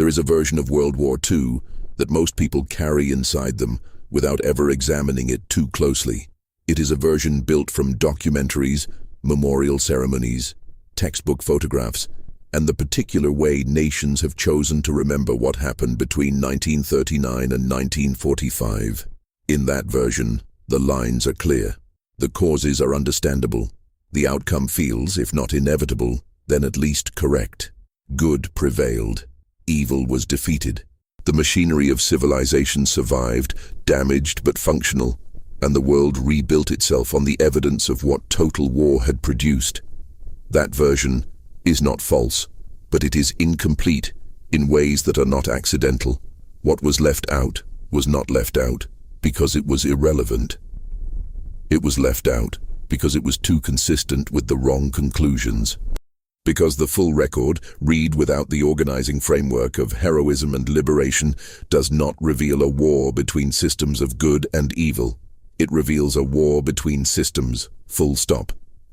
There is a version of World War II that most people carry inside them without ever examining it too closely. It is a version built from documentaries, memorial ceremonies, textbook photographs, and the particular way nations have chosen to remember what happened between 1939 and 1945. In that version, the lines are clear. The causes are understandable. The outcome feels, if not inevitable, then at least correct. Good prevailed. Evil was defeated. The machinery of civilization survived, damaged but functional, and the world rebuilt itself on the evidence of what total war had produced. That version is not false, but it is incomplete in ways that are not accidental. What was left out was not left out because it was irrelevant. It was left out because it was too consistent with the wrong conclusions. Because the full record, read without the organizing framework of heroism and liberation, does not reveal a war between systems of good and evil. It reveals a war between systems, full stop.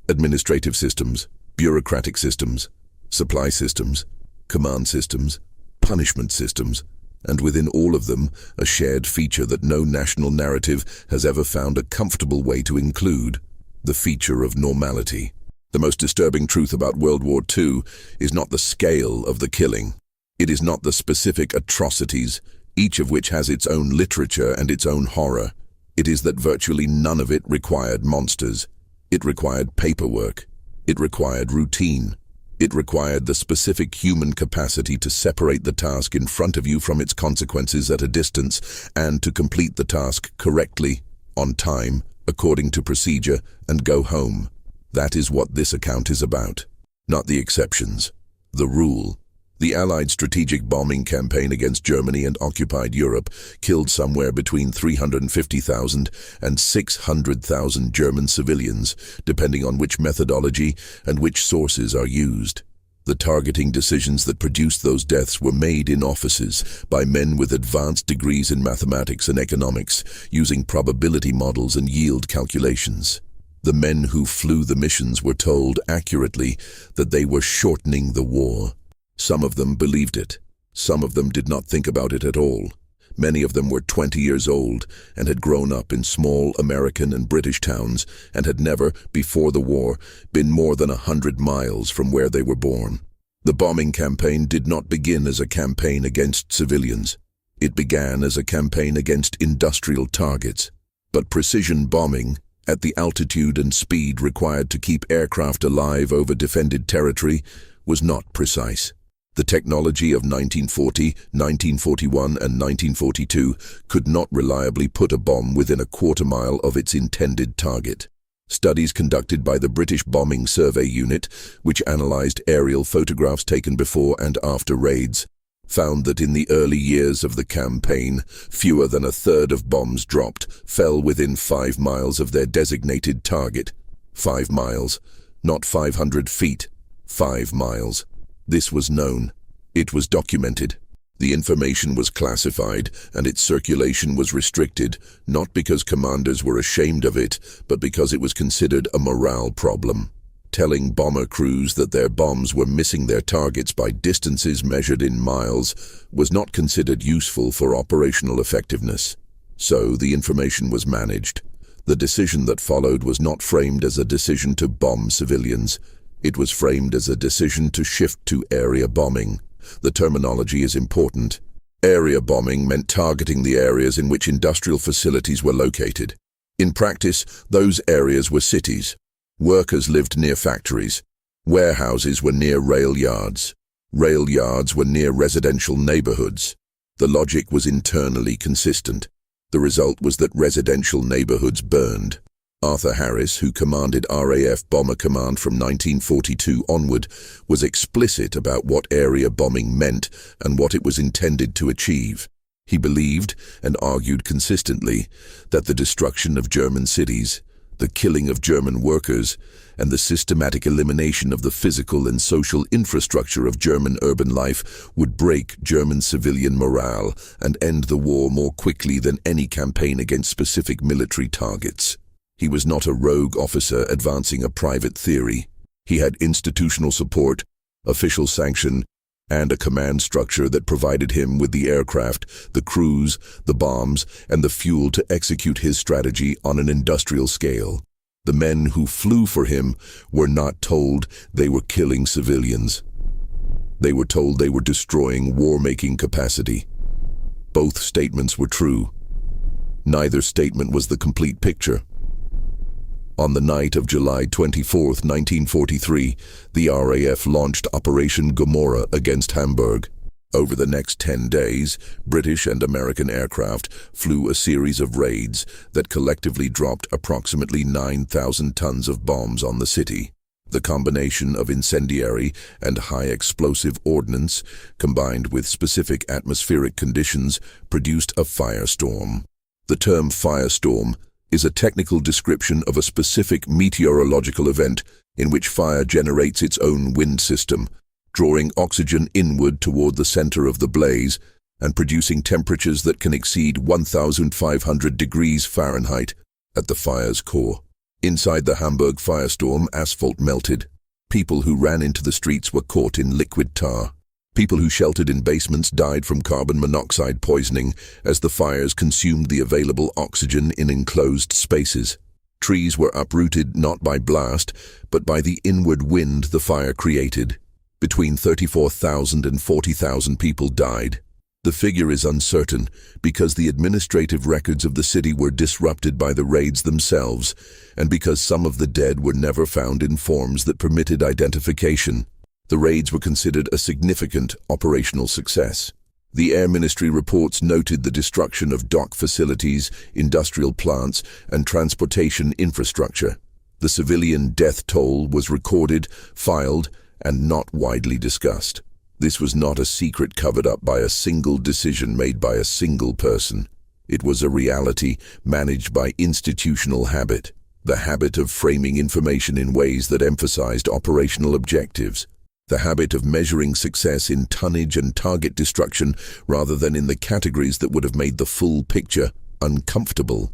Administrative systems, bureaucratic systems, supply systems, command systems, punishment systems, and within all of them, a shared feature that no national narrative has ever found a comfortable way to include: the feature of normality. The most disturbing truth about World War II is not the scale of the killing. It is not the specific atrocities, each of which has its own literature and its own horror. It is that virtually none of it required monsters. It required paperwork. It required routine. It required the specific human capacity to separate the task in front of you from its consequences at a distance, and to complete the task correctly, on time, according to procedure, and go home. That is what this account is about. Not the exceptions. The rule. The Allied strategic bombing campaign against Germany and occupied Europe killed somewhere between 350,000 and 600,000 German civilians, depending on which methodology and which sources are used. The targeting decisions that produced those deaths were made in offices by men with advanced degrees in mathematics and economics, using probability models and yield calculations. The men who flew the missions were told accurately that they were shortening the war. Some of them believed it. Some of them did not think about it at all. Many of them were 20 years old and had grown up in small American and British towns and had never, before the war, been more than 100 miles from where they were born. The bombing campaign did not begin as a campaign against civilians. It began as a campaign against industrial targets. But precision bombing, at the altitude and speed required to keep aircraft alive over defended territory, was not precise. The technology of 1940, 1941, and 1942 could not reliably put a bomb within a quarter mile of its intended target. Studies conducted by the British Bombing Survey Unit, which analyzed aerial photographs taken before and after raids, found that in the early years of the campaign, fewer than a third of bombs dropped fell within 5 miles of their designated target. 5 miles, not 500 feet. 5 miles. This was known. It was documented. The information was classified, and its circulation was restricted, not because commanders were ashamed of it, but because it was considered a morale problem. Telling bomber crews that their bombs were missing their targets by distances measured in miles was not considered useful for operational effectiveness. So the information was managed. The decision that followed was not framed as a decision to bomb civilians. It was framed as a decision to shift to area bombing. The terminology is important. Area bombing meant targeting the areas in which industrial facilities were located. In practice, those areas were cities. Workers lived near factories. Warehouses were near rail yards. Rail yards were near residential neighborhoods. The logic was internally consistent. The result was that residential neighborhoods burned. Arthur Harris, who commanded RAF Bomber Command from 1942 onward, was explicit about what area bombing meant and what it was intended to achieve. He believed, and argued consistently, that the destruction of German cities, the killing of German workers, and the systematic elimination of the physical and social infrastructure of German urban life would break German civilian morale and end the war more quickly than any campaign against specific military targets. He was not a rogue officer advancing a private theory. He had institutional support, official sanction, and a command structure that provided him with the aircraft, the crews, the bombs, and the fuel to execute his strategy on an industrial scale. The men who flew for him were not told they were killing civilians. They were told they were destroying war-making capacity. Both statements were true. Neither statement was the complete picture. On the night of July 24, 1943, the RAF launched Operation Gomorrah against Hamburg. Over the next 10 days, British and American aircraft flew a series of raids that collectively dropped approximately 9,000 tons of bombs on the city. The combination of incendiary and high-explosive ordnance, combined with specific atmospheric conditions, produced a firestorm. The term firestorm is a technical description of a specific meteorological event in which fire generates its own wind system, drawing oxygen inward toward the center of the blaze and producing temperatures that can exceed 1,500 degrees Fahrenheit at the fire's core. Inside the Hamburg firestorm, asphalt melted. People who ran into the streets were caught in liquid tar. People who sheltered in basements died from carbon monoxide poisoning as the fires consumed the available oxygen in enclosed spaces. Trees were uprooted not by blast, but by the inward wind the fire created. Between 34,000 and 40,000 people died. The figure is uncertain because the administrative records of the city were disrupted by the raids themselves, and because some of the dead were never found in forms that permitted identification. The raids were considered a significant operational success. The Air Ministry reports noted the destruction of dock facilities, industrial plants, and transportation infrastructure. The civilian death toll was recorded, filed, and not widely discussed. This was not a secret covered up by a single decision made by a single person. It was a reality managed by institutional habit, the habit of framing information in ways that emphasized operational objectives. The habit of measuring success in tonnage and target destruction rather than in the categories that would have made the full picture uncomfortable.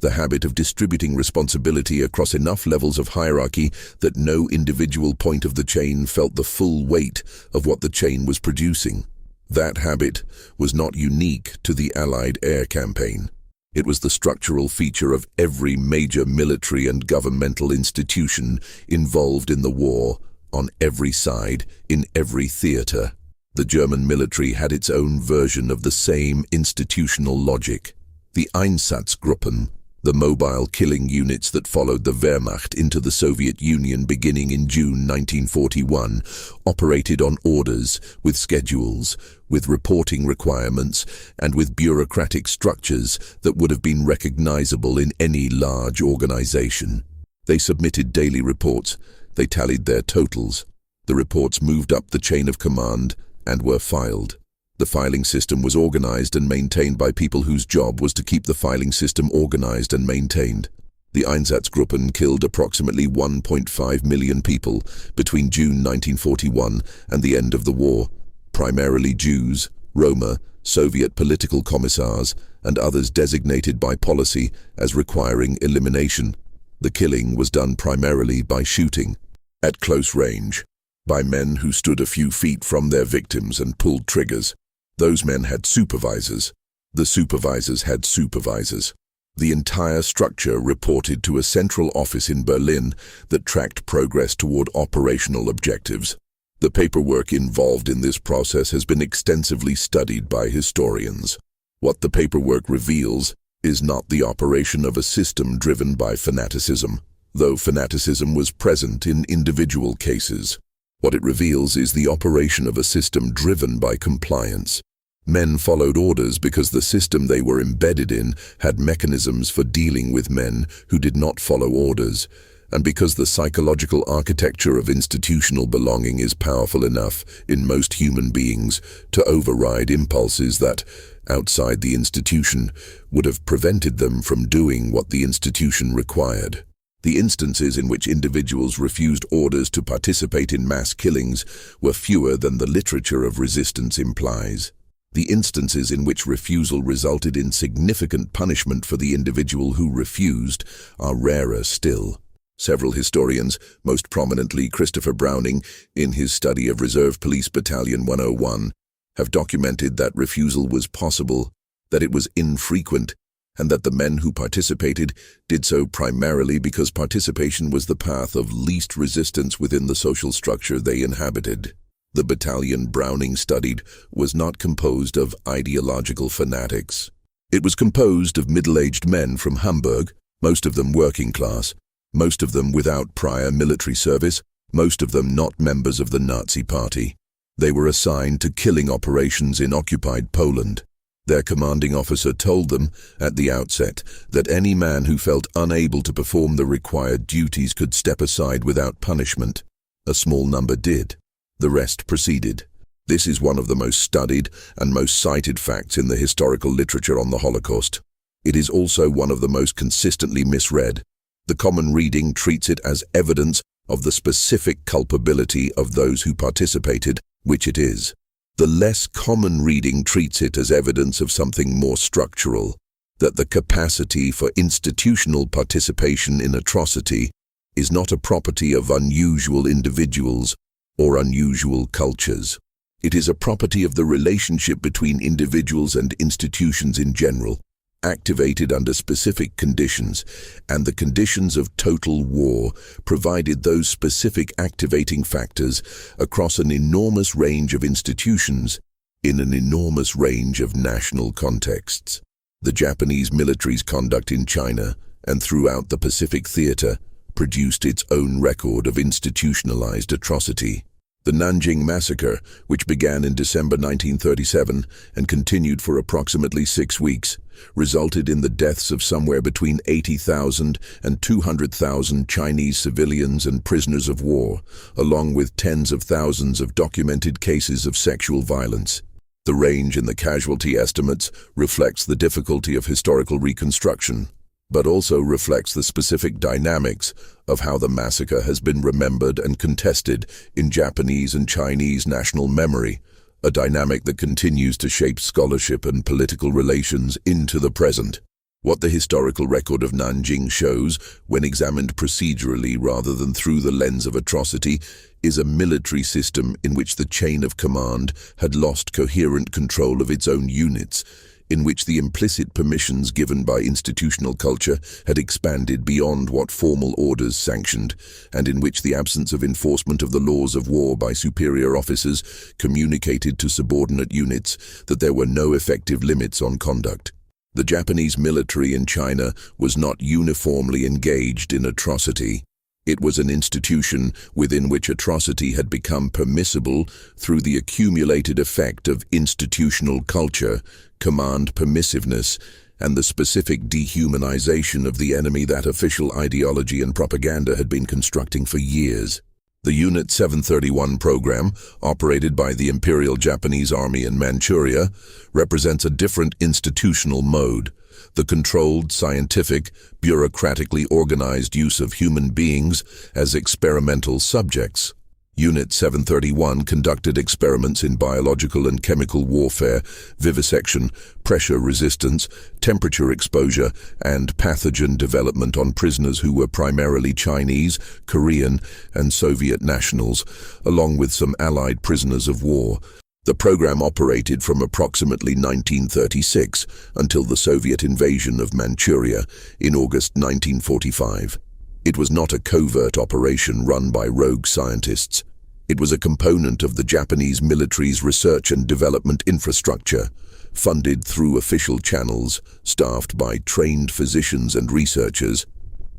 The habit of distributing responsibility across enough levels of hierarchy that no individual point of the chain felt the full weight of what the chain was producing. That habit was not unique to the Allied air campaign. It was the structural feature of every major military and governmental institution involved in the war, on every side, in every theater. The German military had its own version of the same institutional logic. The Einsatzgruppen, the mobile killing units that followed the Wehrmacht into the Soviet Union beginning in June 1941, operated on orders, with schedules, with reporting requirements, and with bureaucratic structures that would have been recognizable in any large organization. They submitted daily reports. They tallied their totals. The reports moved up the chain of command and were filed. The filing system was organized and maintained by people whose job was to keep the filing system organized and maintained. The Einsatzgruppen killed approximately 1.5 million people between June 1941 and the end of the war, primarily Jews, Roma, Soviet political commissars, and others designated by policy as requiring elimination. The killing was done primarily by shooting, at close range, by men who stood a few feet from their victims and pulled triggers. Those men had supervisors. The supervisors had supervisors. The entire structure reported to a central office in Berlin that tracked progress toward operational objectives. The paperwork involved in this process has been extensively studied by historians. What the paperwork reveals is not the operation of a system driven by fanaticism, though fanaticism was present in individual cases. What it reveals is the operation of a system driven by compliance. Men followed orders because the system they were embedded in had mechanisms for dealing with men who did not follow orders, and because the psychological architecture of institutional belonging is powerful enough in most human beings to override impulses that, outside the institution, would have prevented them from doing what the institution required. The instances in which individuals refused orders to participate in mass killings were fewer than the literature of resistance implies. The instances in which refusal resulted in significant punishment for the individual who refused are rarer still. Several historians, most prominently Christopher Browning, in his study of Reserve Police Battalion 101, have documented that refusal was possible, that it was infrequent, and that the men who participated did so primarily because participation was the path of least resistance within the social structure they inhabited. The battalion Browning studied was not composed of ideological fanatics. It was composed of middle-aged men from Hamburg, most of them working class, most of them without prior military service, most of them not members of the Nazi Party. They were assigned to killing operations in occupied Poland. Their commanding officer told them, at the outset, that any man who felt unable to perform the required duties could step aside without punishment. A small number did. The rest proceeded. This is one of the most studied and most cited facts in the historical literature on the Holocaust. It is also one of the most consistently misread. The common reading treats it as evidence of the specific culpability of those who participated, which it is. The less common reading treats it as evidence of something more structural, that the capacity for institutional participation in atrocity is not a property of unusual individuals or unusual cultures. It is a property of the relationship between individuals and institutions in general, activated under specific conditions, and the conditions of total war provided those specific activating factors across an enormous range of institutions in an enormous range of national contexts. The Japanese military's conduct in China and throughout the Pacific Theater produced its own record of institutionalized atrocity. The Nanjing Massacre, which began in December 1937 and continued for approximately 6 weeks, resulted in the deaths of somewhere between 80,000 and 200,000 Chinese civilians and prisoners of war, along with tens of thousands of documented cases of sexual violence. The range in the casualty estimates reflects the difficulty of historical reconstruction, but also reflects the specific dynamics of how the massacre has been remembered and contested in Japanese and Chinese national memory, a dynamic that continues to shape scholarship and political relations into the present. What the historical record of Nanjing shows, when examined procedurally rather than through the lens of atrocity, is a military system in which the chain of command had lost coherent control of its own units, in which the implicit permissions given by institutional culture had expanded beyond what formal orders sanctioned, and in which the absence of enforcement of the laws of war by superior officers communicated to subordinate units that there were no effective limits on conduct. The Japanese military in China was not uniformly engaged in atrocity. It was an institution within which atrocity had become permissible through the accumulated effect of institutional culture, command permissiveness, and the specific dehumanization of the enemy that official ideology and propaganda had been constructing for years. The Unit 731 program, operated by the Imperial Japanese Army in Manchuria, represents a different institutional mode. The controlled, scientific, bureaucratically organized use of human beings as experimental subjects. Unit 731 conducted experiments in biological and chemical warfare, vivisection, pressure resistance, temperature exposure, and pathogen development on prisoners who were primarily Chinese, Korean, and Soviet nationals, along with some Allied prisoners of war. The program operated from approximately 1936 until the Soviet invasion of Manchuria in August 1945. It was not a covert operation run by rogue scientists. It was a component of the Japanese military's research and development infrastructure, funded through official channels, staffed by trained physicians and researchers,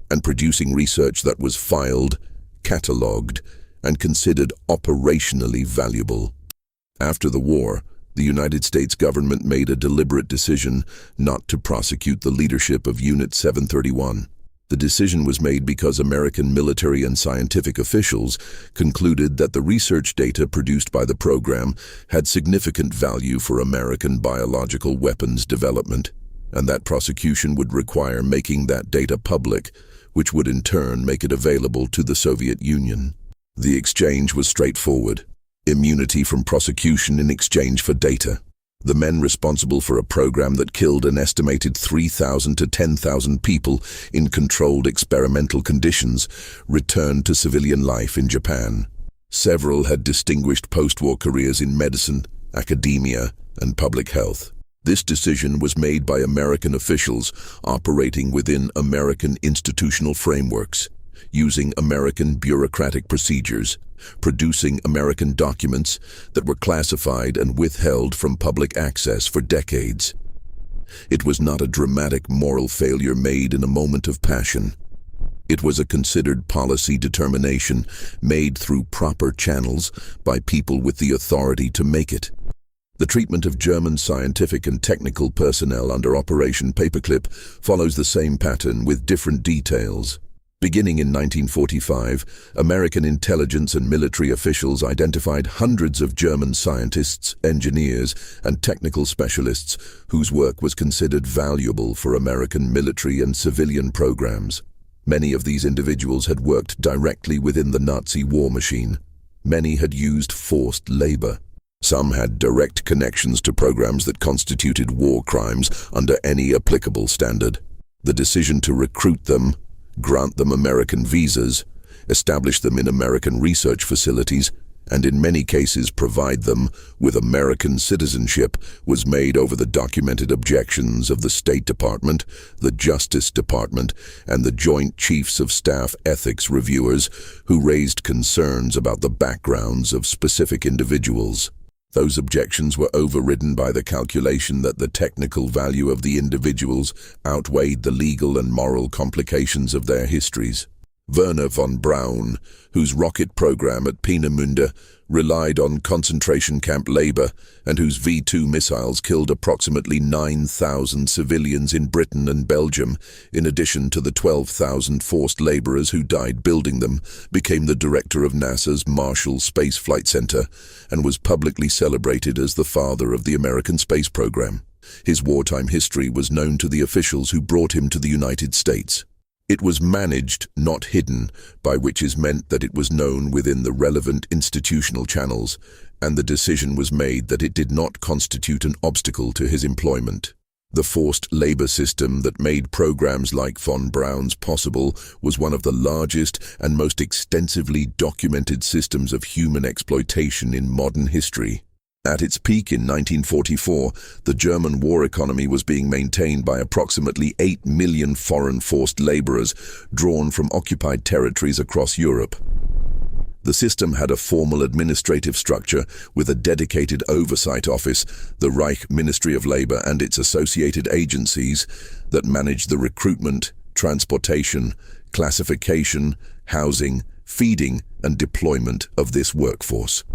and producing research that was filed, catalogued, and considered operationally valuable. After the war, the United States government made a deliberate decision not to prosecute the leadership of Unit 731. The decision was made because American military and scientific officials concluded that the research data produced by the program had significant value for American biological weapons development, and that prosecution would require making that data public, which would in turn make it available to the Soviet Union. The exchange was straightforward: immunity from prosecution in exchange for data. The men responsible for a program that killed an estimated 3,000 to 10,000 people in controlled experimental conditions returned to civilian life in Japan. Several had distinguished post-war careers in medicine, academia, and public health. This decision was made by American officials operating within American institutional frameworks, using American bureaucratic procedures, producing American documents that were classified and withheld from public access for decades. It was not a dramatic moral failure made in a moment of passion. It was a considered policy determination made through proper channels by people with the authority to make it. The treatment of German scientific and technical personnel under Operation Paperclip follows the same pattern with different details. Beginning in 1945, American intelligence and military officials identified hundreds of German scientists, engineers, and technical specialists whose work was considered valuable for American military and civilian programs. Many of these individuals had worked directly within the Nazi war machine. Many had used forced labor. Some had direct connections to programs that constituted war crimes under any applicable standard. The decision to recruit them, grant them American visas, establish them in American research facilities, and in many cases provide them with American citizenship was made over the documented objections of the State Department, the Justice Department, and the Joint Chiefs of Staff ethics reviewers who raised concerns about the backgrounds of specific individuals. Those objections were overridden by the calculation that the technical value of the individuals outweighed the legal and moral complications of their histories. Werner von Braun, whose rocket program at Peenemünde relied on concentration camp labor and whose V-2 missiles killed approximately 9,000 civilians in Britain and Belgium, in addition to the 12,000 forced laborers who died building them, became the director of NASA's Marshall Space Flight Center and was publicly celebrated as the father of the American space program. His wartime history was known to the officials who brought him to the United States. It was managed, not hidden, by which is meant that it was known within the relevant institutional channels, and the decision was made that it did not constitute an obstacle to his employment. The forced labor system that made programs like von Braun's possible was one of the largest and most extensively documented systems of human exploitation in modern history. At its peak in 1944, the German war economy was being maintained by approximately 8 million foreign forced laborers drawn from occupied territories across Europe. The system had a formal administrative structure with a dedicated oversight office, the Reich Ministry of Labor and its associated agencies that managed the recruitment, transportation, classification, housing, feeding, and deployment of this workforce.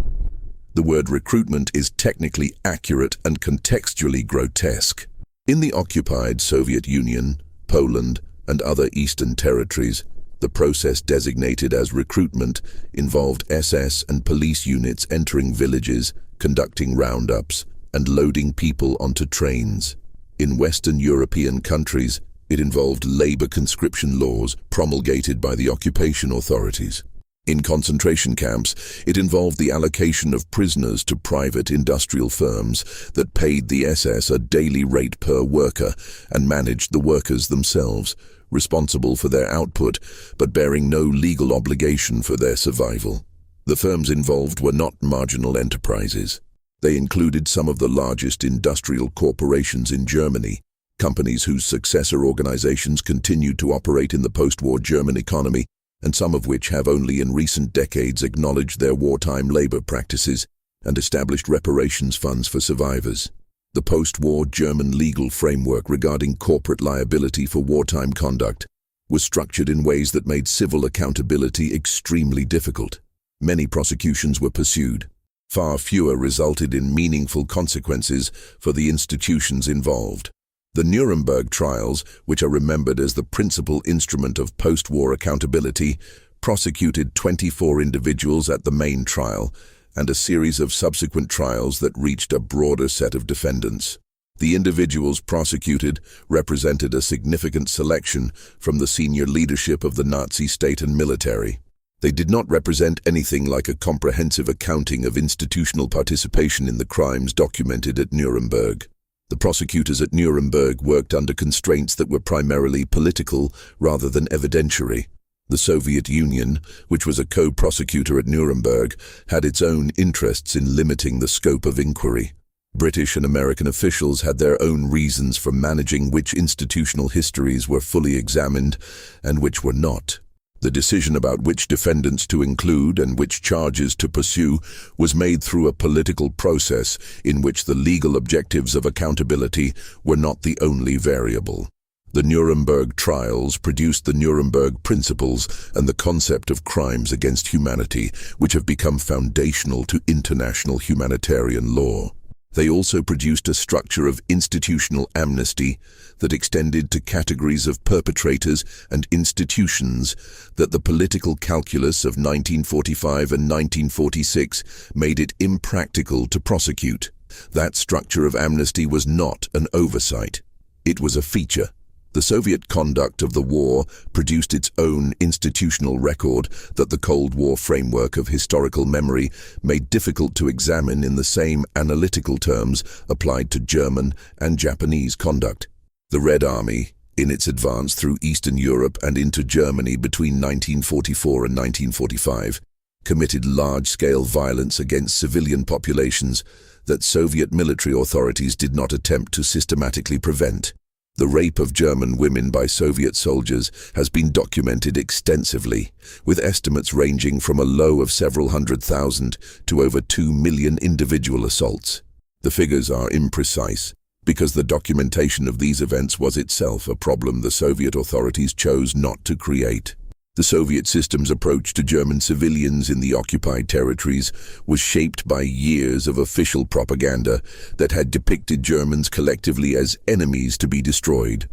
The word recruitment is technically accurate and contextually grotesque. In the occupied Soviet Union, Poland, and other Eastern territories, the process designated as recruitment involved SS and police units entering villages, conducting roundups, and loading people onto trains. In Western European countries, it involved labor conscription laws promulgated by the occupation authorities. In concentration camps, it involved the allocation of prisoners to private industrial firms that paid the SS a daily rate per worker and managed the workers themselves, responsible for their output but bearing no legal obligation for their survival. The firms involved were not marginal enterprises. They included some of the largest industrial corporations in Germany, companies whose successor organizations continued to operate in the post-war German economy, and some of which have only in recent decades acknowledged their wartime labor practices and established reparations funds for survivors. The post-war German legal framework regarding corporate liability for wartime conduct was structured in ways that made civil accountability extremely difficult. Many prosecutions were pursued. Far fewer resulted in meaningful consequences for the institutions involved. The Nuremberg trials, which are remembered as the principal instrument of post-war accountability, prosecuted 24 individuals at the main trial and a series of subsequent trials that reached a broader set of defendants. The individuals prosecuted represented a significant selection from the senior leadership of the Nazi state and military. They did not represent anything like a comprehensive accounting of institutional participation in the crimes documented at Nuremberg. The prosecutors at Nuremberg worked under constraints that were primarily political rather than evidentiary. The Soviet Union, which was a co-prosecutor at Nuremberg, had its own interests in limiting the scope of inquiry. British and American officials had their own reasons for managing which institutional histories were fully examined and which were not. The decision about which defendants to include and which charges to pursue was made through a political process in which the legal objectives of accountability were not the only variable. The Nuremberg trials produced the Nuremberg Principles and the concept of crimes against humanity, which have become foundational to international humanitarian law. They also produced a structure of institutional amnesty that extended to categories of perpetrators and institutions that the political calculus of 1945 and 1946 made it impractical to prosecute. That structure of amnesty was not an oversight. It was a feature. The Soviet conduct of the war produced its own institutional record that the Cold War framework of historical memory made difficult to examine in the same analytical terms applied to German and Japanese conduct. The Red Army, in its advance through Eastern Europe and into Germany between 1944 and 1945, committed large-scale violence against civilian populations that Soviet military authorities did not attempt to systematically prevent. The rape of German women by Soviet soldiers has been documented extensively, with estimates ranging from a low of several 100,000 to over 2 million individual assaults. The figures are imprecise, because the documentation of these events was itself a problem the Soviet authorities chose not to create. The Soviet system's approach to German civilians in the occupied territories was shaped by years of official propaganda that had depicted Germans collectively as enemies to be destroyed,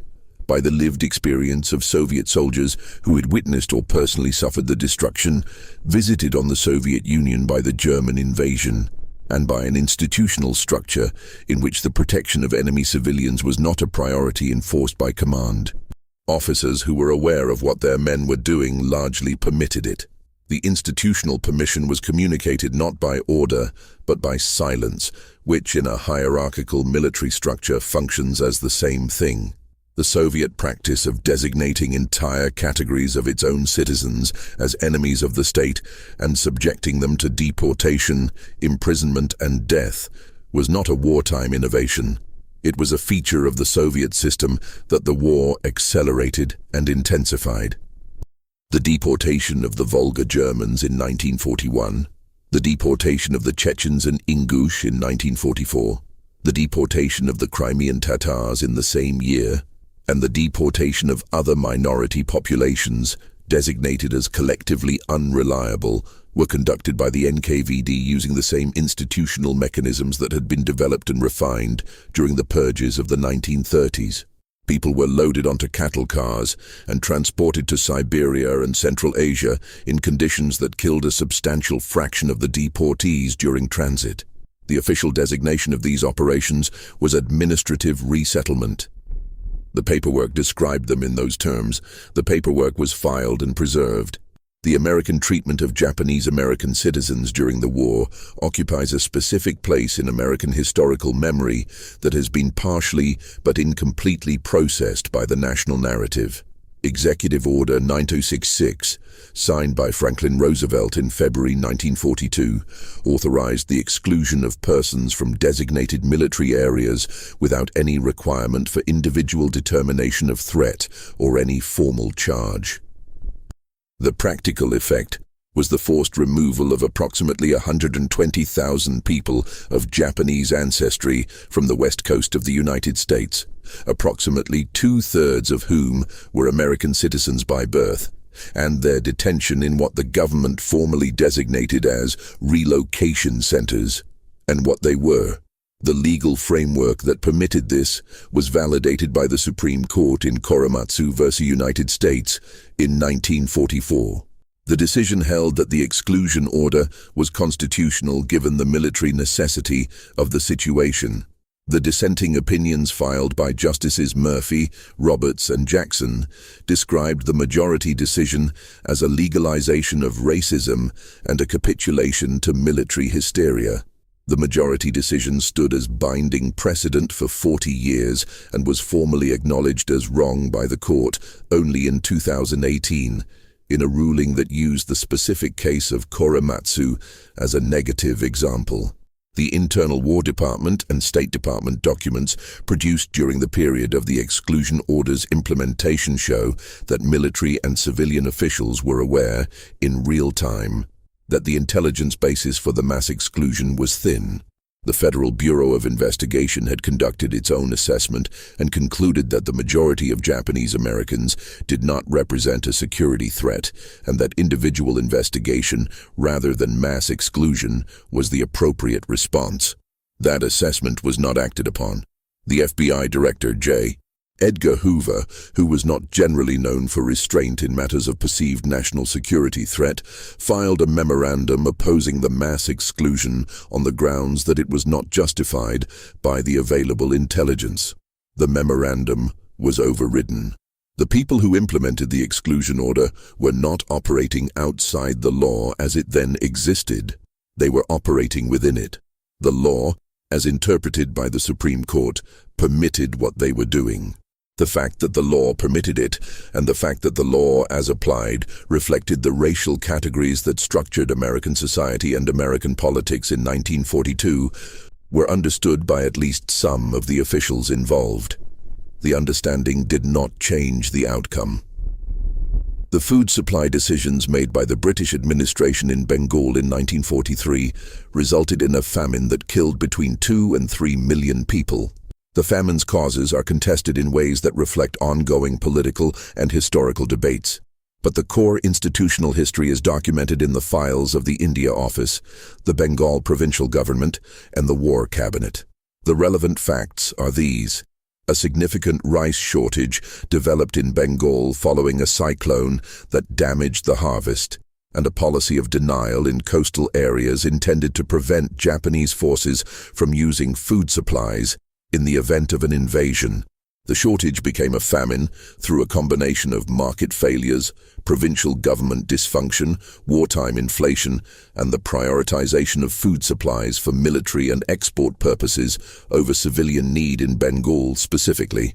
by the lived experience of Soviet soldiers who had witnessed or personally suffered the destruction visited on the Soviet Union by the German invasion, and by an institutional structure in which the protection of enemy civilians was not a priority enforced by command. Officers who were aware of what their men were doing largely permitted it. The institutional permission was communicated not by order, but by silence, which in a hierarchical military structure functions as the same thing. The Soviet practice of designating entire categories of its own citizens as enemies of the state and subjecting them to deportation, imprisonment, and death was not a wartime innovation. It was a feature of the Soviet system that the war accelerated and intensified. The deportation of the Volga Germans in 1941, the deportation of the Chechens and Ingush in 1944, the deportation of the Crimean Tatars in the same year, and the deportation of other minority populations designated as collectively unreliable were conducted by the NKVD using the same institutional mechanisms that had been developed and refined during the purges of the 1930s. People were loaded onto cattle cars and transported to Siberia and Central Asia in conditions that killed a substantial fraction of the deportees during transit. The official designation of these operations was administrative resettlement. The paperwork described them in those terms. The paperwork was filed and preserved. The American treatment of Japanese American citizens during the war occupies a specific place in American historical memory that has been partially but incompletely processed by the national narrative. Executive Order 9266, signed by Franklin Roosevelt in February 1942, authorized the exclusion of persons from designated military areas without any requirement for individual determination of threat or any formal charge. The practical effect was the forced removal of approximately 120,000 people of Japanese ancestry from the west coast of the United States, approximately 2/3 of whom were American citizens by birth, and their detention in what the government formally designated as relocation centers, and what they were. The legal framework that permitted this was validated by the Supreme Court in Korematsu v. United States in 1944. The decision held that the exclusion order was constitutional given the military necessity of the situation. The dissenting opinions filed by Justices Murphy, Roberts, and Jackson described the majority decision as a legalization of racism and a capitulation to military hysteria. The majority decision stood as binding precedent for 40 years and was formally acknowledged as wrong by the court only in 2018, in a ruling that used the specific case of Korematsu as a negative example. The Internal War Department and State Department documents produced during the period of the exclusion order's implementation show that military and civilian officials were aware, in real time, that the intelligence basis for the mass exclusion was thin. The Federal Bureau of Investigation had conducted its own assessment and concluded that the majority of Japanese Americans did not represent a security threat and that individual investigation, rather than mass exclusion, was the appropriate response. That assessment was not acted upon. The FBI Director, J. Edgar Hoover, who was not generally known for restraint in matters of perceived national security threat, filed a memorandum opposing the mass exclusion on the grounds that it was not justified by the available intelligence. The memorandum was overridden. The people who implemented the exclusion order were not operating outside the law as it then existed. They were operating within it. The law, as interpreted by the Supreme Court, permitted what they were doing. The fact that the law permitted it, and the fact that the law, as applied, reflected the racial categories that structured American society and American politics in 1942, were understood by at least some of the officials involved. The understanding did not change the outcome. The food supply decisions made by the British administration in Bengal in 1943 resulted in a famine that killed between 2 and 3 million people. The famine's causes are contested in ways that reflect ongoing political and historical debates. But the core institutional history is documented in the files of the India Office, the Bengal provincial government, and the War Cabinet. The relevant facts are these. A significant rice shortage developed in Bengal following a cyclone that damaged the harvest, and a policy of denial in coastal areas intended to prevent Japanese forces from using food supplies in the event of an invasion. The shortage became a famine through a combination of market failures, provincial government dysfunction, wartime inflation, and the prioritization of food supplies for military and export purposes over civilian need in Bengal specifically.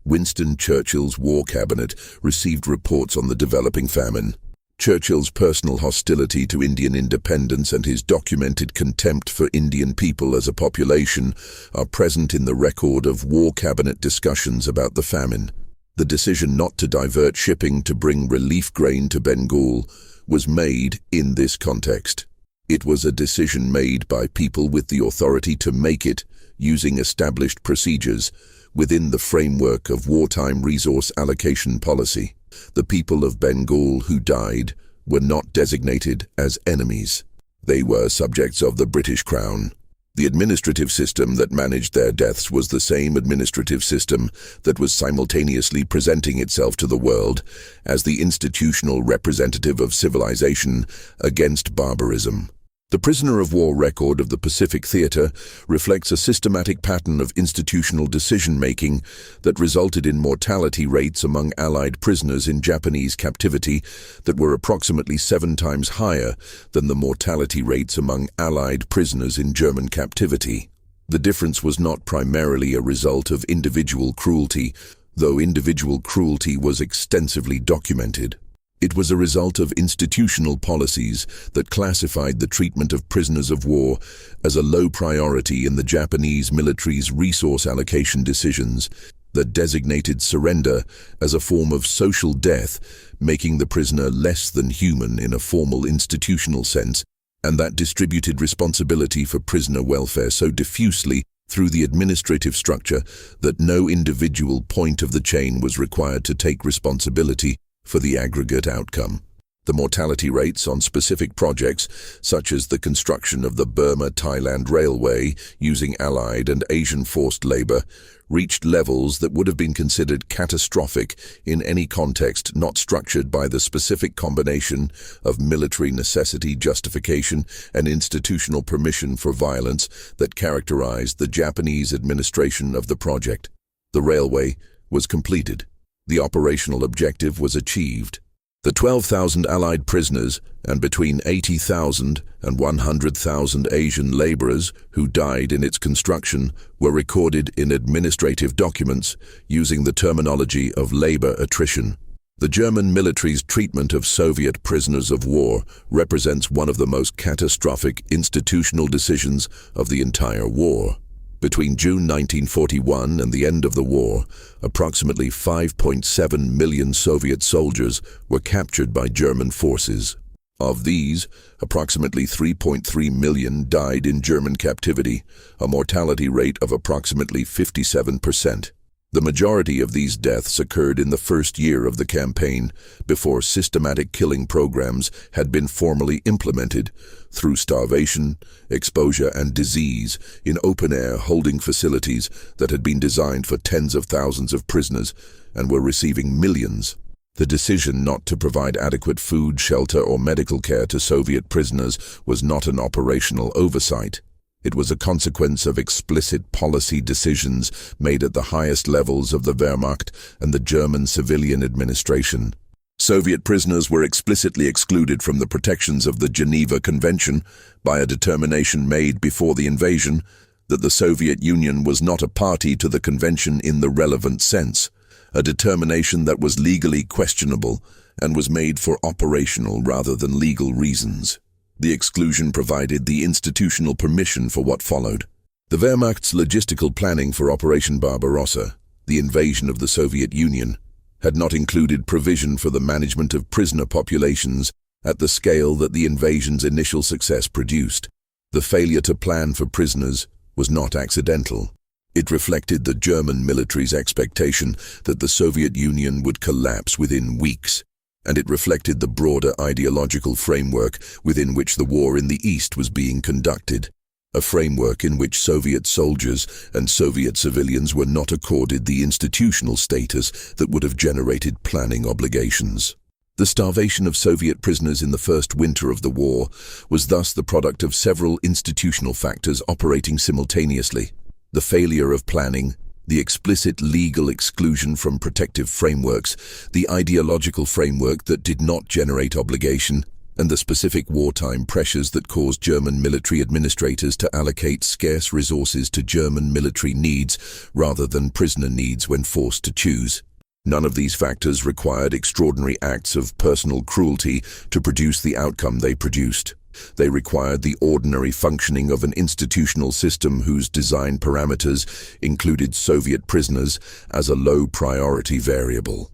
Winston Churchill's War Cabinet received reports on the developing famine. Churchill's personal hostility to Indian independence and his documented contempt for Indian people as a population are present in the record of War Cabinet discussions about the famine. The decision not to divert shipping to bring relief grain to Bengal was made in this context. It was a decision made by people with the authority to make it using established procedures within the framework of wartime resource allocation policy. The people of Bengal who died were not designated as enemies. They were subjects of the British Crown. The administrative system that managed their deaths was the same administrative system that was simultaneously presenting itself to the world as the institutional representative of civilization against barbarism. The prisoner of war record of the Pacific Theater reflects a systematic pattern of institutional decision-making that resulted in mortality rates among Allied prisoners in Japanese captivity that were approximately 7 times higher than the mortality rates among Allied prisoners in German captivity. The difference was not primarily a result of individual cruelty, though individual cruelty was extensively documented. It was a result of institutional policies that classified the treatment of prisoners of war as a low priority in the Japanese military's resource allocation decisions, that designated surrender as a form of social death, making the prisoner less than human in a formal institutional sense, and that distributed responsibility for prisoner welfare so diffusely through the administrative structure that no individual point of the chain was required to take responsibility for the aggregate outcome. The mortality rates on specific projects, such as the construction of the Burma-Thailand Railway using Allied and Asian forced labor, reached levels that would have been considered catastrophic in any context not structured by the specific combination of military necessity justification and institutional permission for violence that characterized the Japanese administration of the project. The railway was completed. The operational objective was achieved. The 12,000 Allied prisoners and between 80,000 and 100,000 Asian laborers who died in its construction were recorded in administrative documents using the terminology of labor attrition. The German military's treatment of Soviet prisoners of war represents one of the most catastrophic institutional decisions of the entire war. Between June 1941 and the end of the war, approximately 5.7 million Soviet soldiers were captured by German forces. Of these, approximately 3.3 million died in German captivity, a mortality rate of approximately 57%. The majority of these deaths occurred in the first year of the campaign, before systematic killing programs had been formally implemented through starvation, exposure, and disease in open-air holding facilities that had been designed for tens of thousands of prisoners and were receiving millions. The decision not to provide adequate food, shelter, or medical care to Soviet prisoners was not an operational oversight. It was a consequence of explicit policy decisions made at the highest levels of the Wehrmacht and the German civilian administration. Soviet prisoners were explicitly excluded from the protections of the Geneva Convention by a determination made before the invasion that the Soviet Union was not a party to the convention in the relevant sense, a determination that was legally questionable and was made for operational rather than legal reasons. The exclusion provided the institutional permission for what followed. The Wehrmacht's logistical planning for Operation Barbarossa, the invasion of the Soviet Union, had not included provision for the management of prisoner populations at the scale that the invasion's initial success produced. The failure to plan for prisoners was not accidental. It reflected the German military's expectation that the Soviet Union would collapse within weeks, and it reflected the broader ideological framework within which the war in the East was being conducted, a framework in which Soviet soldiers and Soviet civilians were not accorded the institutional status that would have generated planning obligations. The starvation of Soviet prisoners in the first winter of the war was thus the product of several institutional factors operating simultaneously: the failure of planning, the explicit legal exclusion from protective frameworks, the ideological framework that did not generate obligation, and the specific wartime pressures that caused German military administrators to allocate scarce resources to German military needs rather than prisoner needs when forced to choose. None of these factors required extraordinary acts of personal cruelty to produce the outcome they produced. They required the ordinary functioning of an institutional system whose design parameters included Soviet prisoners as a low-priority variable.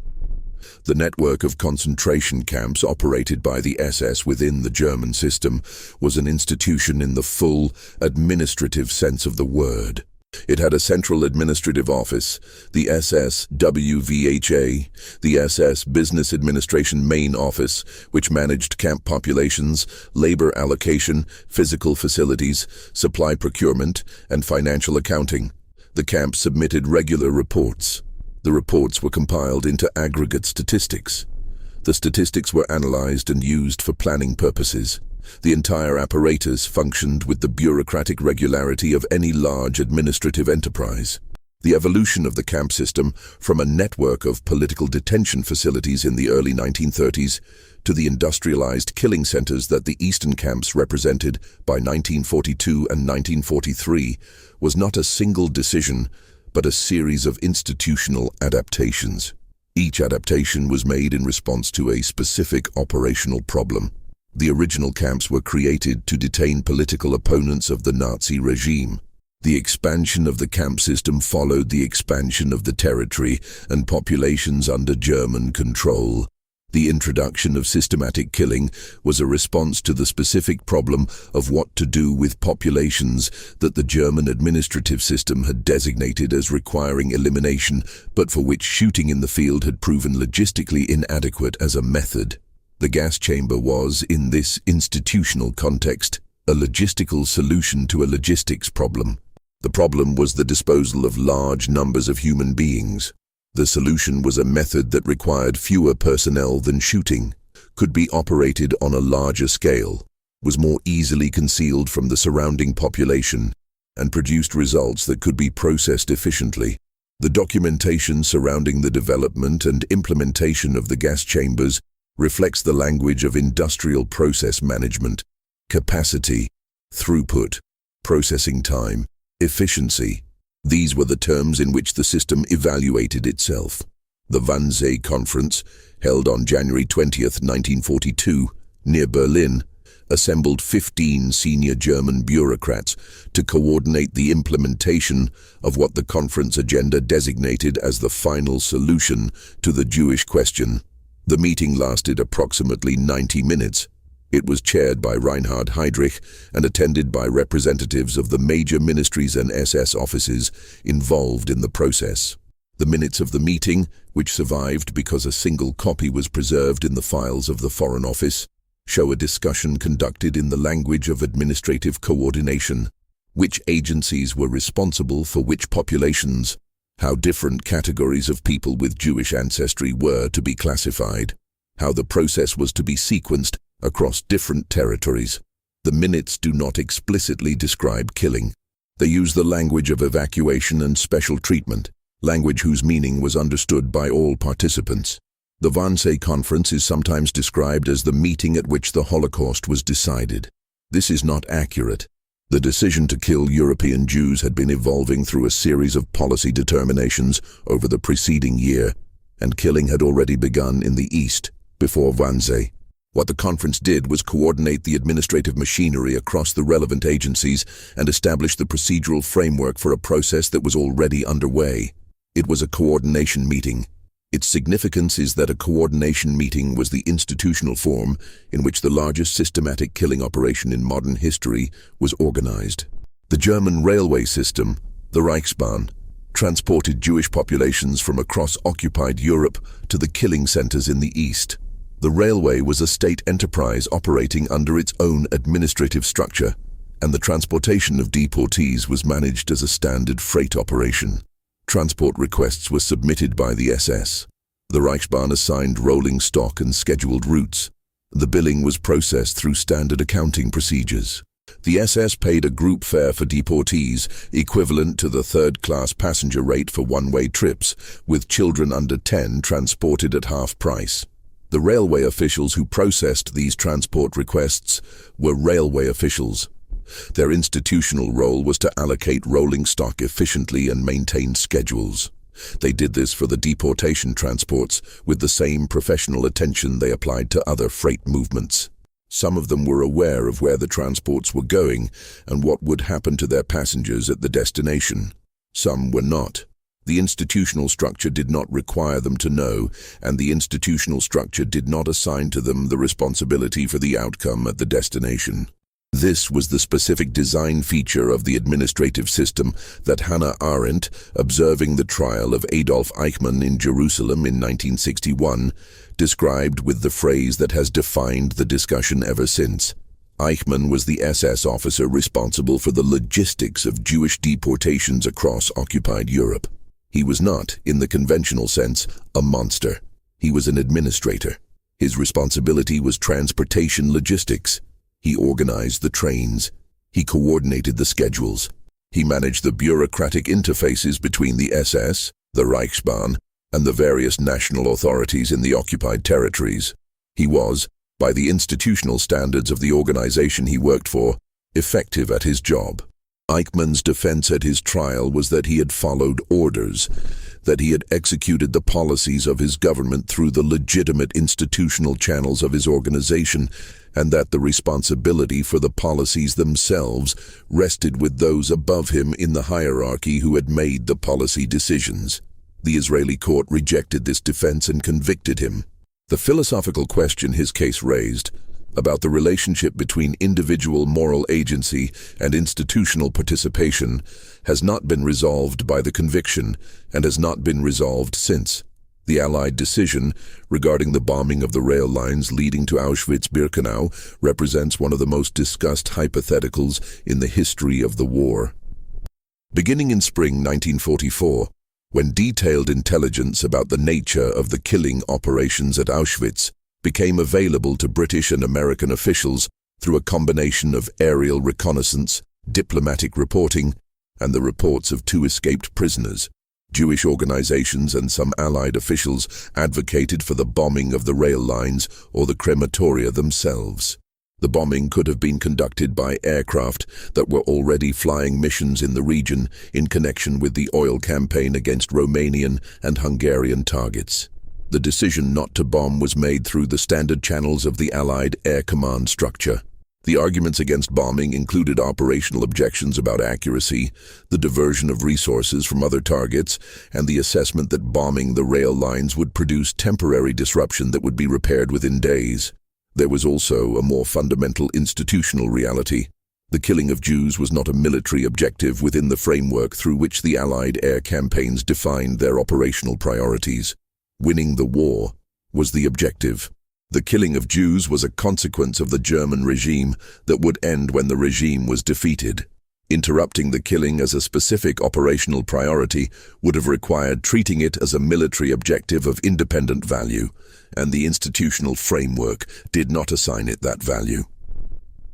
The network of concentration camps operated by the SS within the German system was an institution in the full, administrative sense of the word. It had a central administrative office, the SS WWII, the SS Business Administration Main Office, which managed camp populations, labor allocation, physical facilities, supply procurement, and financial accounting. The camps submitted regular reports. The reports were compiled into aggregate statistics. The statistics were analyzed and used for planning purposes. The entire apparatus functioned with the bureaucratic regularity of any large administrative enterprise. The evolution of the camp system from a network of political detention facilities in the early 1930s to the industrialized killing centers that the eastern camps represented by 1942 and 1943 was not a single decision, but a series of institutional adaptations. Each adaptation was made in response to a specific operational problem. The original camps were created to detain political opponents of the Nazi regime. The expansion of the camp system followed the expansion of the territory and populations under German control. The introduction of systematic killing was a response to the specific problem of what to do with populations that the German administrative system had designated as requiring elimination, but for which shooting in the field had proven logistically inadequate as a method. The gas chamber was, in this institutional context, a logistical solution to a logistics problem. The problem was the disposal of large numbers of human beings. The solution was a method that required fewer personnel than shooting, could be operated on a larger scale, was more easily concealed from the surrounding population, and produced results that could be processed efficiently. The documentation surrounding the development and implementation of the gas chambers reflects the language of industrial process management: capacity, throughput, processing time, efficiency. These were the terms in which the system evaluated itself. The WWII conference, held on January 20th, 1942, near Berlin, assembled 15 senior German bureaucrats to coordinate the implementation of what the conference agenda designated as the final solution to the Jewish question. The meeting lasted approximately 90 minutes. It was chaired by Reinhard Heydrich and attended by representatives of the major ministries and SS offices involved in the process. The minutes of the meeting, which survived because a single copy was preserved in the files of the Foreign Office, show a discussion conducted in the language of administrative coordination: which agencies were responsible for which populations, how different categories of people with Jewish ancestry were to be classified, how the process was to be sequenced across different territories. The minutes do not explicitly describe killing. They use the language of evacuation and special treatment, language whose meaning was understood by all participants. The Wannsee Conference is sometimes described as the meeting at which the Holocaust was decided. This is not accurate. The decision to kill European Jews had been evolving through a series of policy determinations over the preceding year, and killing had already begun in the East before Wannsee. What the conference did was coordinate the administrative machinery across the relevant agencies and establish the procedural framework for a process that was already underway. It was a coordination meeting. Its significance is that a coordination meeting was the institutional form in which the largest systematic killing operation in modern history was organized. The German railway system, the Reichsbahn, transported Jewish populations from across occupied Europe to the killing centers in the East. The railway was a state enterprise operating under its own administrative structure, and the transportation of deportees was managed as a standard freight operation. Transport requests were submitted by the SS. The Reichsbahn assigned rolling stock and scheduled routes. The billing was processed through standard accounting procedures. The SS paid a group fare for deportees equivalent to the third-class passenger rate for one-way trips, with children under 10 transported at half price. The railway officials who processed these transport requests were railway officials. Their institutional role was to allocate rolling stock efficiently and maintain schedules. They did this for the deportation transports with the same professional attention they applied to other freight movements. Some of them were aware of where the transports were going and what would happen to their passengers at the destination. Some were not. The institutional structure did not require them to know, and the institutional structure did not assign to them the responsibility for the outcome at the destination. This was the specific design feature of the administrative system that Hannah Arendt, observing the trial of Adolf Eichmann in Jerusalem in 1961, described with the phrase that has defined the discussion ever since. Eichmann was the SS officer responsible for the logistics of Jewish deportations across occupied Europe. He was not, in the conventional sense, a monster. He was an administrator. His responsibility was transportation logistics. He organized the trains. He coordinated the schedules. He managed the bureaucratic interfaces between the SS, the Reichsbahn, and the various national authorities in the occupied territories. He was, by the institutional standards of the organization he worked for, effective at his job. Eichmann's defense at his trial was that he had followed orders, that he had executed the policies of his government through the legitimate institutional channels of his organization, and that the responsibility for the policies themselves rested with those above him in the hierarchy who had made the policy decisions. The Israeli court rejected this defense and convicted him. The philosophical question his case raised, about the relationship between individual moral agency and institutional participation, has not been resolved by the conviction and has not been resolved since. The Allied decision regarding the bombing of the rail lines leading to Auschwitz-Birkenau represents one of the most discussed hypotheticals in the history of the war. Beginning in spring 1944, when detailed intelligence about the nature of the killing operations at Auschwitz became available to British and American officials through a combination of aerial reconnaissance, diplomatic reporting, and the reports of 2 escaped prisoners, Jewish organizations and some Allied officials advocated for the bombing of the rail lines or the crematoria themselves. The bombing could have been conducted by aircraft that were already flying missions in the region in connection with the oil campaign against Romanian and Hungarian targets. The decision not to bomb was made through the standard channels of the Allied Air Command structure. The arguments against bombing included operational objections about accuracy, the diversion of resources from other targets, and the assessment that bombing the rail lines would produce temporary disruption that would be repaired within days. There was also a more fundamental institutional reality. The killing of Jews was not a military objective within the framework through which the Allied air campaigns defined their operational priorities. Winning the war was the objective. The killing of Jews was a consequence of the German regime that would end when the regime was defeated. Interrupting the killing as a specific operational priority would have required treating it as a military objective of independent value, and the institutional framework did not assign it that value.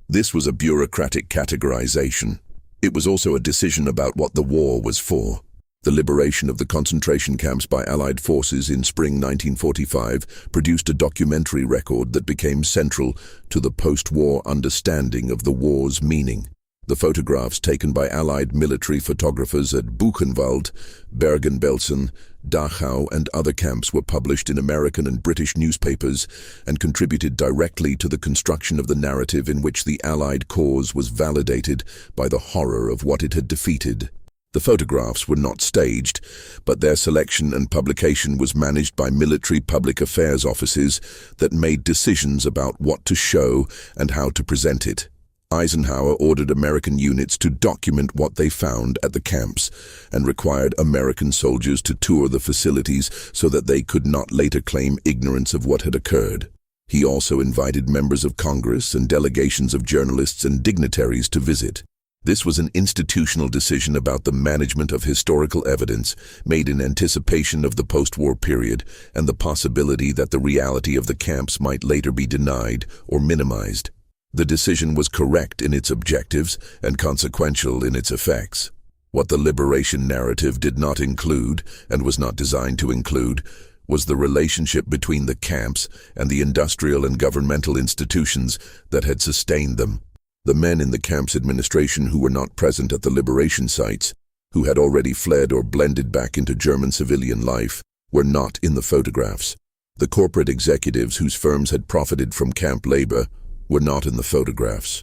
This was a bureaucratic categorization. It was also a decision about what the war was for. The liberation of the concentration camps by Allied forces in spring 1945 produced a documentary record that became central to the post-war understanding of the war's meaning. The photographs taken by Allied military photographers at Buchenwald, Bergen-Belsen, Dachau, and other camps were published in American and British newspapers and contributed directly to the construction of the narrative in which the Allied cause was validated by the horror of what it had defeated. The photographs were not staged, but their selection and publication was managed by military public affairs offices that made decisions about what to show and how to present it. Eisenhower ordered American units to document what they found at the camps and required American soldiers to tour the facilities so that they could not later claim ignorance of what had occurred. He also invited members of Congress and delegations of journalists and dignitaries to visit. This was an institutional decision about the management of historical evidence made in anticipation of the post-war period and the possibility that the reality of the camps might later be denied or minimized. The decision was correct in its objectives and consequential in its effects. What the liberation narrative did not include, and was not designed to include, was the relationship between the camps and the industrial and governmental institutions that had sustained them. The men in the camp's administration who were not present at the liberation sites, who had already fled or blended back into German civilian life, were not in the photographs. The corporate executives whose firms had profited from camp labor were not in the photographs.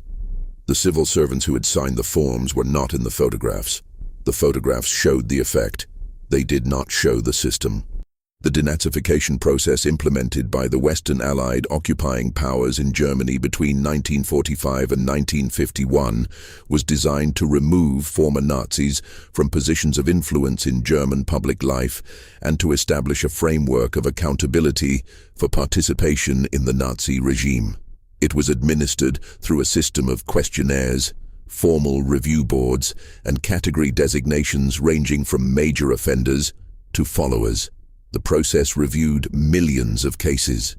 The civil servants who had signed the forms were not in the photographs. The photographs showed the effect. They did not show the system. The denazification process implemented by the Western Allied occupying powers in Germany between 1945 and 1951 was designed to remove former Nazis from positions of influence in German public life and to establish a framework of accountability for participation in the Nazi regime. It was administered through a system of questionnaires, formal review boards, and category designations ranging from major offenders to followers. The process reviewed millions of cases.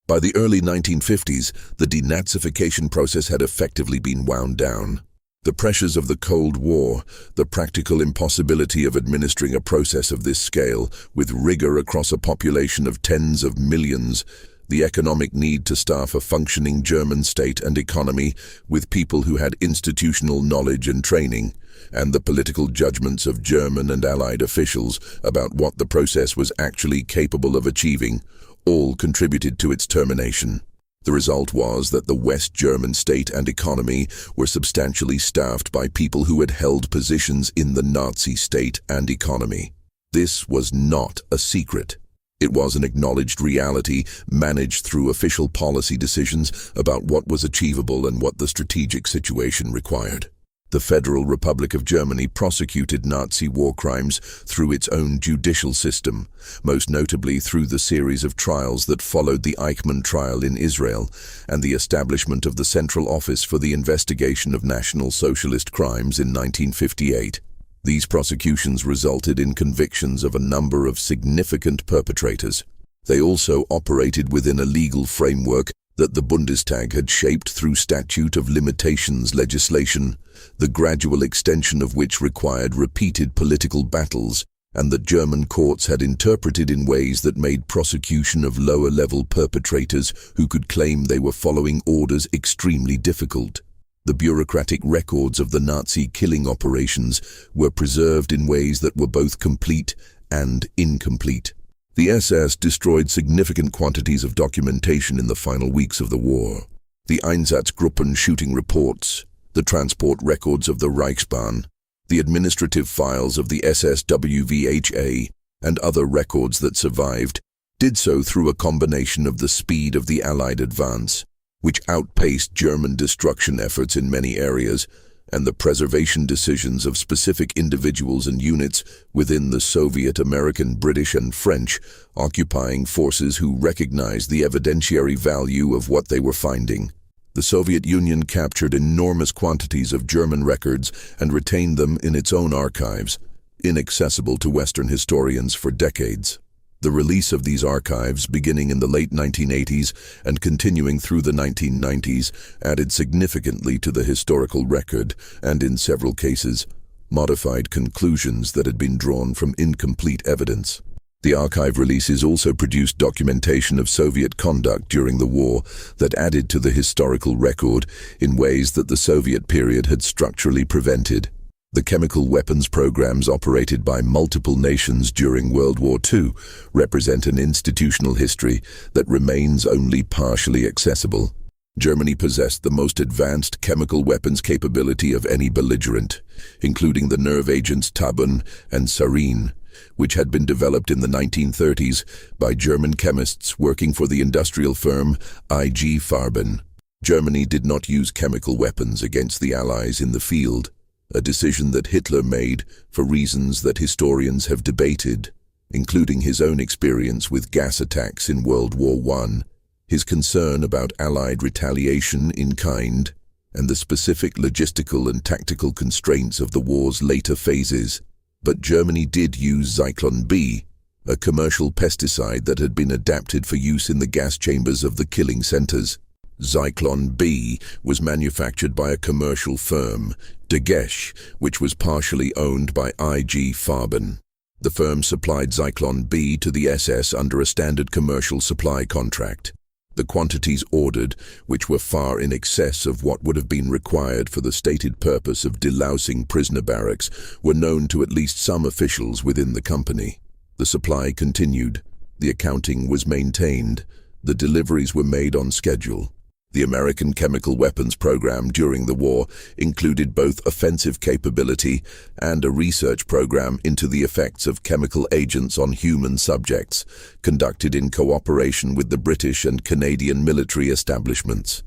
By the early 1950s, the denazification process had effectively been wound down. The pressures of the Cold War, the practical impossibility of administering a process of this scale with rigor across a population of tens of millions, the economic need to staff a functioning German state and economy with people who had institutional knowledge and training, and the political judgments of German and Allied officials about what the process was actually capable of achieving, all contributed to its termination. The result was that the West German state and economy were substantially staffed by people who had held positions in the Nazi state and economy. This was not a secret. It was an acknowledged reality managed through official policy decisions about what was achievable and what the strategic situation required. The Federal Republic of Germany prosecuted Nazi war crimes through its own judicial system, most notably through the series of trials that followed the Eichmann trial in Israel and the establishment of the Central Office for the Investigation of National Socialist Crimes in 1958. These prosecutions resulted in convictions of a number of significant perpetrators. They also operated within a legal framework that the Bundestag had shaped through statute of limitations legislation, the gradual extension of which required repeated political battles, and that German courts had interpreted in ways that made prosecution of lower-level perpetrators who could claim they were following orders extremely difficult. The bureaucratic records of the Nazi killing operations were preserved in ways that were both complete and incomplete. The SS destroyed significant quantities of documentation in the final weeks of the war. The Einsatzgruppen shooting reports, the transport records of the Reichsbahn, the administrative files of the SS WWII, and other records that survived, did so through a combination of the speed of the Allied advance, which outpaced German destruction efforts in many areas, and the preservation decisions of specific individuals and units within the Soviet, American, British, and French occupying forces who recognized the evidentiary value of what they were finding. The Soviet Union captured enormous quantities of German records and retained them in its own archives, inaccessible to Western historians for decades. The release of these archives, beginning in the late 1980s and continuing through the 1990s, added significantly to the historical record and, in several cases, modified conclusions that had been drawn from incomplete evidence. The archive releases also produced documentation of Soviet conduct during the war that added to the historical record in ways that the Soviet period had structurally prevented. The chemical weapons programs operated by multiple nations during World War II represent an institutional history that remains only partially accessible. Germany possessed the most advanced chemical weapons capability of any belligerent, including the nerve agents Tabun and Sarin, which had been developed in the 1930s by German chemists working for the industrial firm IG Farben. Germany did not use chemical weapons against the Allies in the field, a decision that Hitler made for reasons that historians have debated, including his own experience with gas attacks in World War I, his concern about Allied retaliation in kind, and the specific logistical and tactical constraints of the war's later phases. But Germany did use Zyklon B, a commercial pesticide that had been adapted for use in the gas chambers of the killing centers. Zyklon B was manufactured by a commercial firm, De Gesch, which was partially owned by IG Farben. The firm supplied Zyklon B to the SS under a standard commercial supply contract. The quantities ordered, which were far in excess of what would have been required for the stated purpose of delousing prisoner barracks, were known to at least some officials within the company. The supply continued. The accounting was maintained. The deliveries were made on schedule. The American chemical weapons program during the war included both offensive capability and a research program into the effects of chemical agents on human subjects, conducted in cooperation with the British and Canadian military establishments.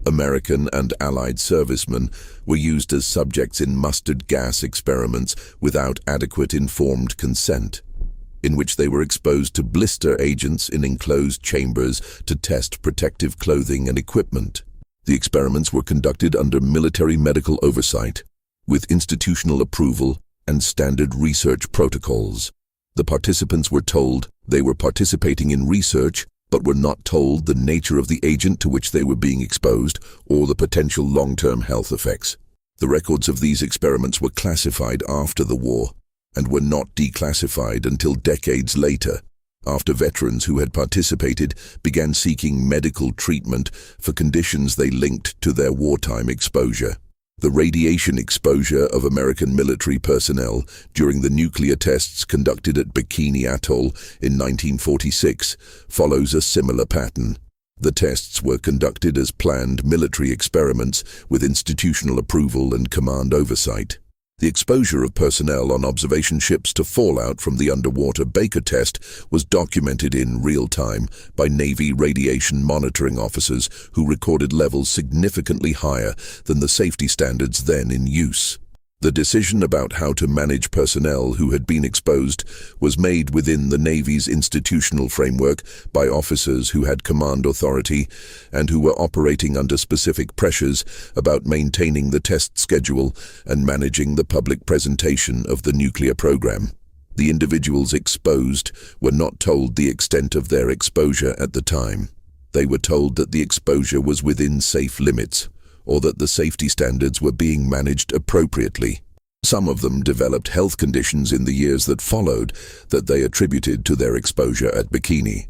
American and Allied servicemen were used as subjects in mustard gas experiments without adequate informed consent, in which they were exposed to blister agents in enclosed chambers to test protective clothing and equipment. The experiments were conducted under military medical oversight, with institutional approval and standard research protocols. The participants were told they were participating in research, but were not told the nature of the agent to which they were being exposed or the potential long-term health effects. The records of these experiments were classified after the war, and were not declassified until decades later, after veterans who had participated began seeking medical treatment for conditions they linked to their wartime exposure. The radiation exposure of American military personnel during the nuclear tests conducted at Bikini Atoll in 1946 follows a similar pattern. The tests were conducted as planned military experiments with institutional approval and command oversight. The exposure of personnel on observation ships to fallout from the underwater Baker test was documented in real time by Navy radiation monitoring officers who recorded levels significantly higher than the safety standards then in use. The decision about how to manage personnel who had been exposed was made within the Navy's institutional framework by officers who had command authority and who were operating under specific pressures about maintaining the test schedule and managing the public presentation of the nuclear program. The individuals exposed were not told the extent of their exposure at the time. They were told that the exposure was within safe limits, or that the safety standards were being managed appropriately. Some of them developed health conditions in the years that followed that they attributed to their exposure at Bikini.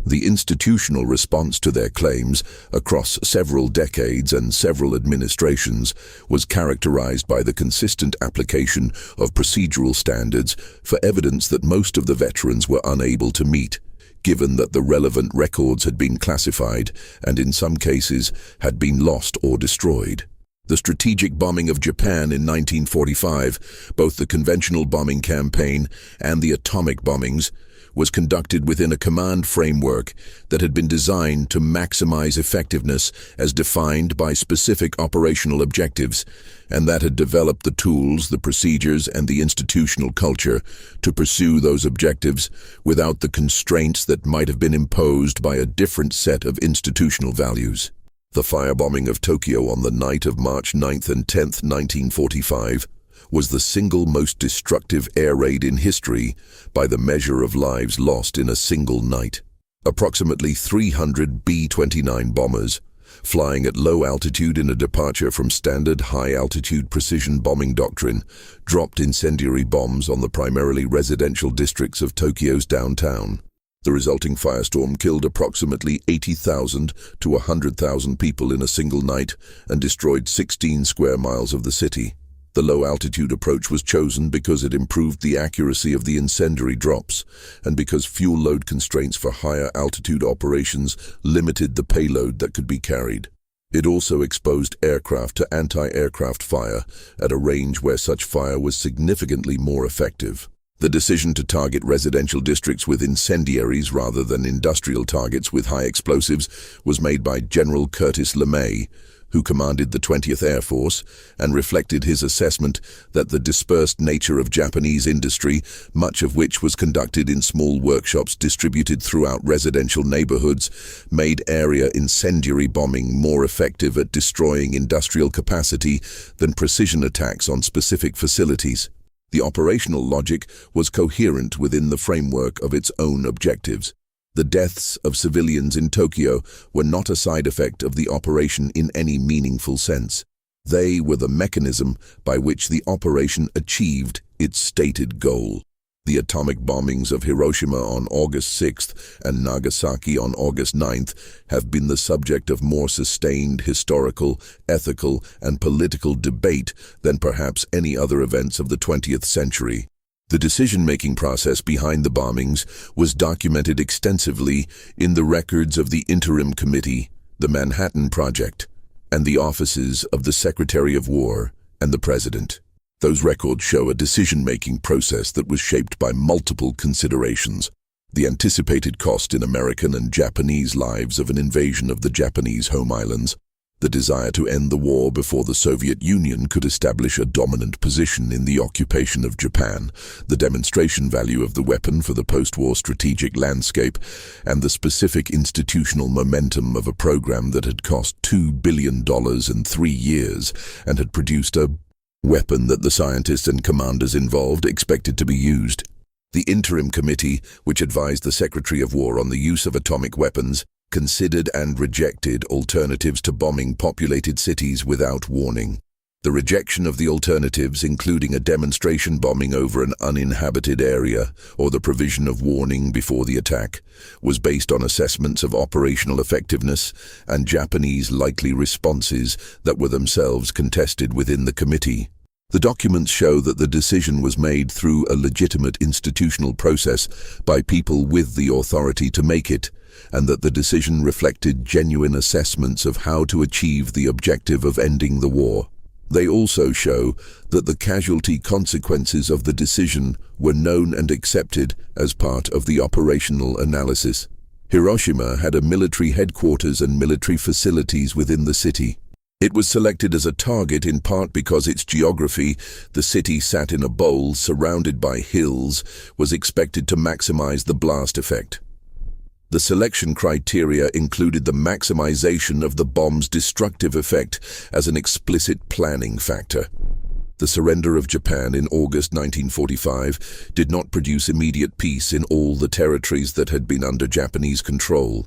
The institutional response to their claims across several decades and several administrations was characterized by the consistent application of procedural standards for evidence that most of the veterans were unable to meet, given that the relevant records had been classified and in some cases had been lost or destroyed. The strategic bombing of Japan in 1945, both the conventional bombing campaign and the atomic bombings, was conducted within a command framework that had been designed to maximize effectiveness as defined by specific operational objectives, and that had developed the tools, the procedures, and the institutional culture to pursue those objectives without the constraints that might have been imposed by a different set of institutional values. The firebombing of Tokyo on the night of March 9th and 10th, 1945, was the single most destructive air raid in history by the measure of lives lost in a single night. Approximately 300 B-29 bombers, flying at low altitude in a departure from standard high-altitude precision bombing doctrine, dropped incendiary bombs on the primarily residential districts of Tokyo's downtown. The resulting firestorm killed approximately 80,000 to 100,000 people in a single night and destroyed 16 square miles of the city. The low-altitude approach was chosen because it improved the accuracy of the incendiary drops and because fuel load constraints for higher-altitude operations limited the payload that could be carried. It also exposed aircraft to anti-aircraft fire at a range where such fire was significantly more effective. The decision to target residential districts with incendiaries rather than industrial targets with high explosives was made by General Curtis LeMay, who commanded the 20th Air Force, and reflected his assessment that the dispersed nature of Japanese industry, much of which was conducted in small workshops distributed throughout residential neighborhoods, made area incendiary bombing more effective at destroying industrial capacity than precision attacks on specific facilities. The operational logic was coherent within the framework of its own objectives. The deaths of civilians in Tokyo were not a side effect of the operation in any meaningful sense. They were the mechanism by which the operation achieved its stated goal. The atomic bombings of Hiroshima on August 6th and Nagasaki on August 9th have been the subject of more sustained historical, ethical, and political debate than perhaps any other events of the 20th century. The decision-making process behind the bombings was documented extensively in the records of the Interim Committee, the Manhattan Project, and the offices of the Secretary of War and the President. Those records show a decision-making process that was shaped by multiple considerations: the anticipated cost in American and Japanese lives of an invasion of the Japanese home islands, the desire to end the war before the Soviet Union could establish a dominant position in the occupation of Japan, the demonstration value of the weapon for the post-war strategic landscape, and the specific institutional momentum of a program that had cost $2 billion in 3 years and had produced a weapon that the scientists and commanders involved expected to be used. The Interim Committee, which advised the Secretary of War on the use of atomic weapons, considered and rejected alternatives to bombing populated cities without warning. The rejection of the alternatives, including a demonstration bombing over an uninhabited area or the provision of warning before the attack, was based on assessments of operational effectiveness and Japanese likely responses that were themselves contested within the committee. The documents show that the decision was made through a legitimate institutional process by people with the authority to make it, and that the decision reflected genuine assessments of how to achieve the objective of ending the war. They also show that the casualty consequences of the decision were known and accepted as part of the operational analysis. Hiroshima had a military headquarters and military facilities within the city. It was selected as a target in part because its geography, the city sat in a bowl surrounded by hills, was expected to maximize the blast effect. The selection criteria included the maximization of the bomb's destructive effect as an explicit planning factor. The surrender of Japan in August 1945 did not produce immediate peace in all the territories that had been under Japanese control.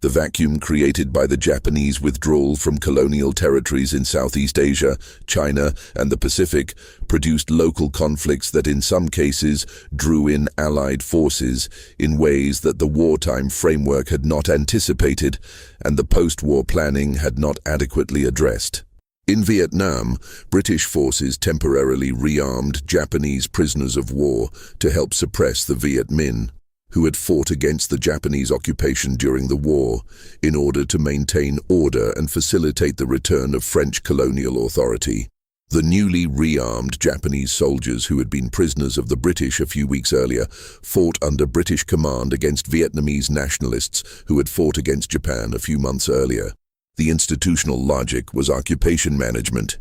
The vacuum created by the Japanese withdrawal from colonial territories in Southeast Asia, China, and the Pacific produced local conflicts that in some cases drew in Allied forces in ways that the wartime framework had not anticipated and the post-war planning had not adequately addressed. In Vietnam, British forces temporarily rearmed Japanese prisoners of war to help suppress the Viet Minh, who had fought against the Japanese occupation during the war, in order to maintain order and facilitate the return of French colonial authority. The newly rearmed Japanese soldiers who had been prisoners of the British a few weeks earlier fought under British command against Vietnamese nationalists who had fought against Japan a few months earlier. The institutional logic was occupation management.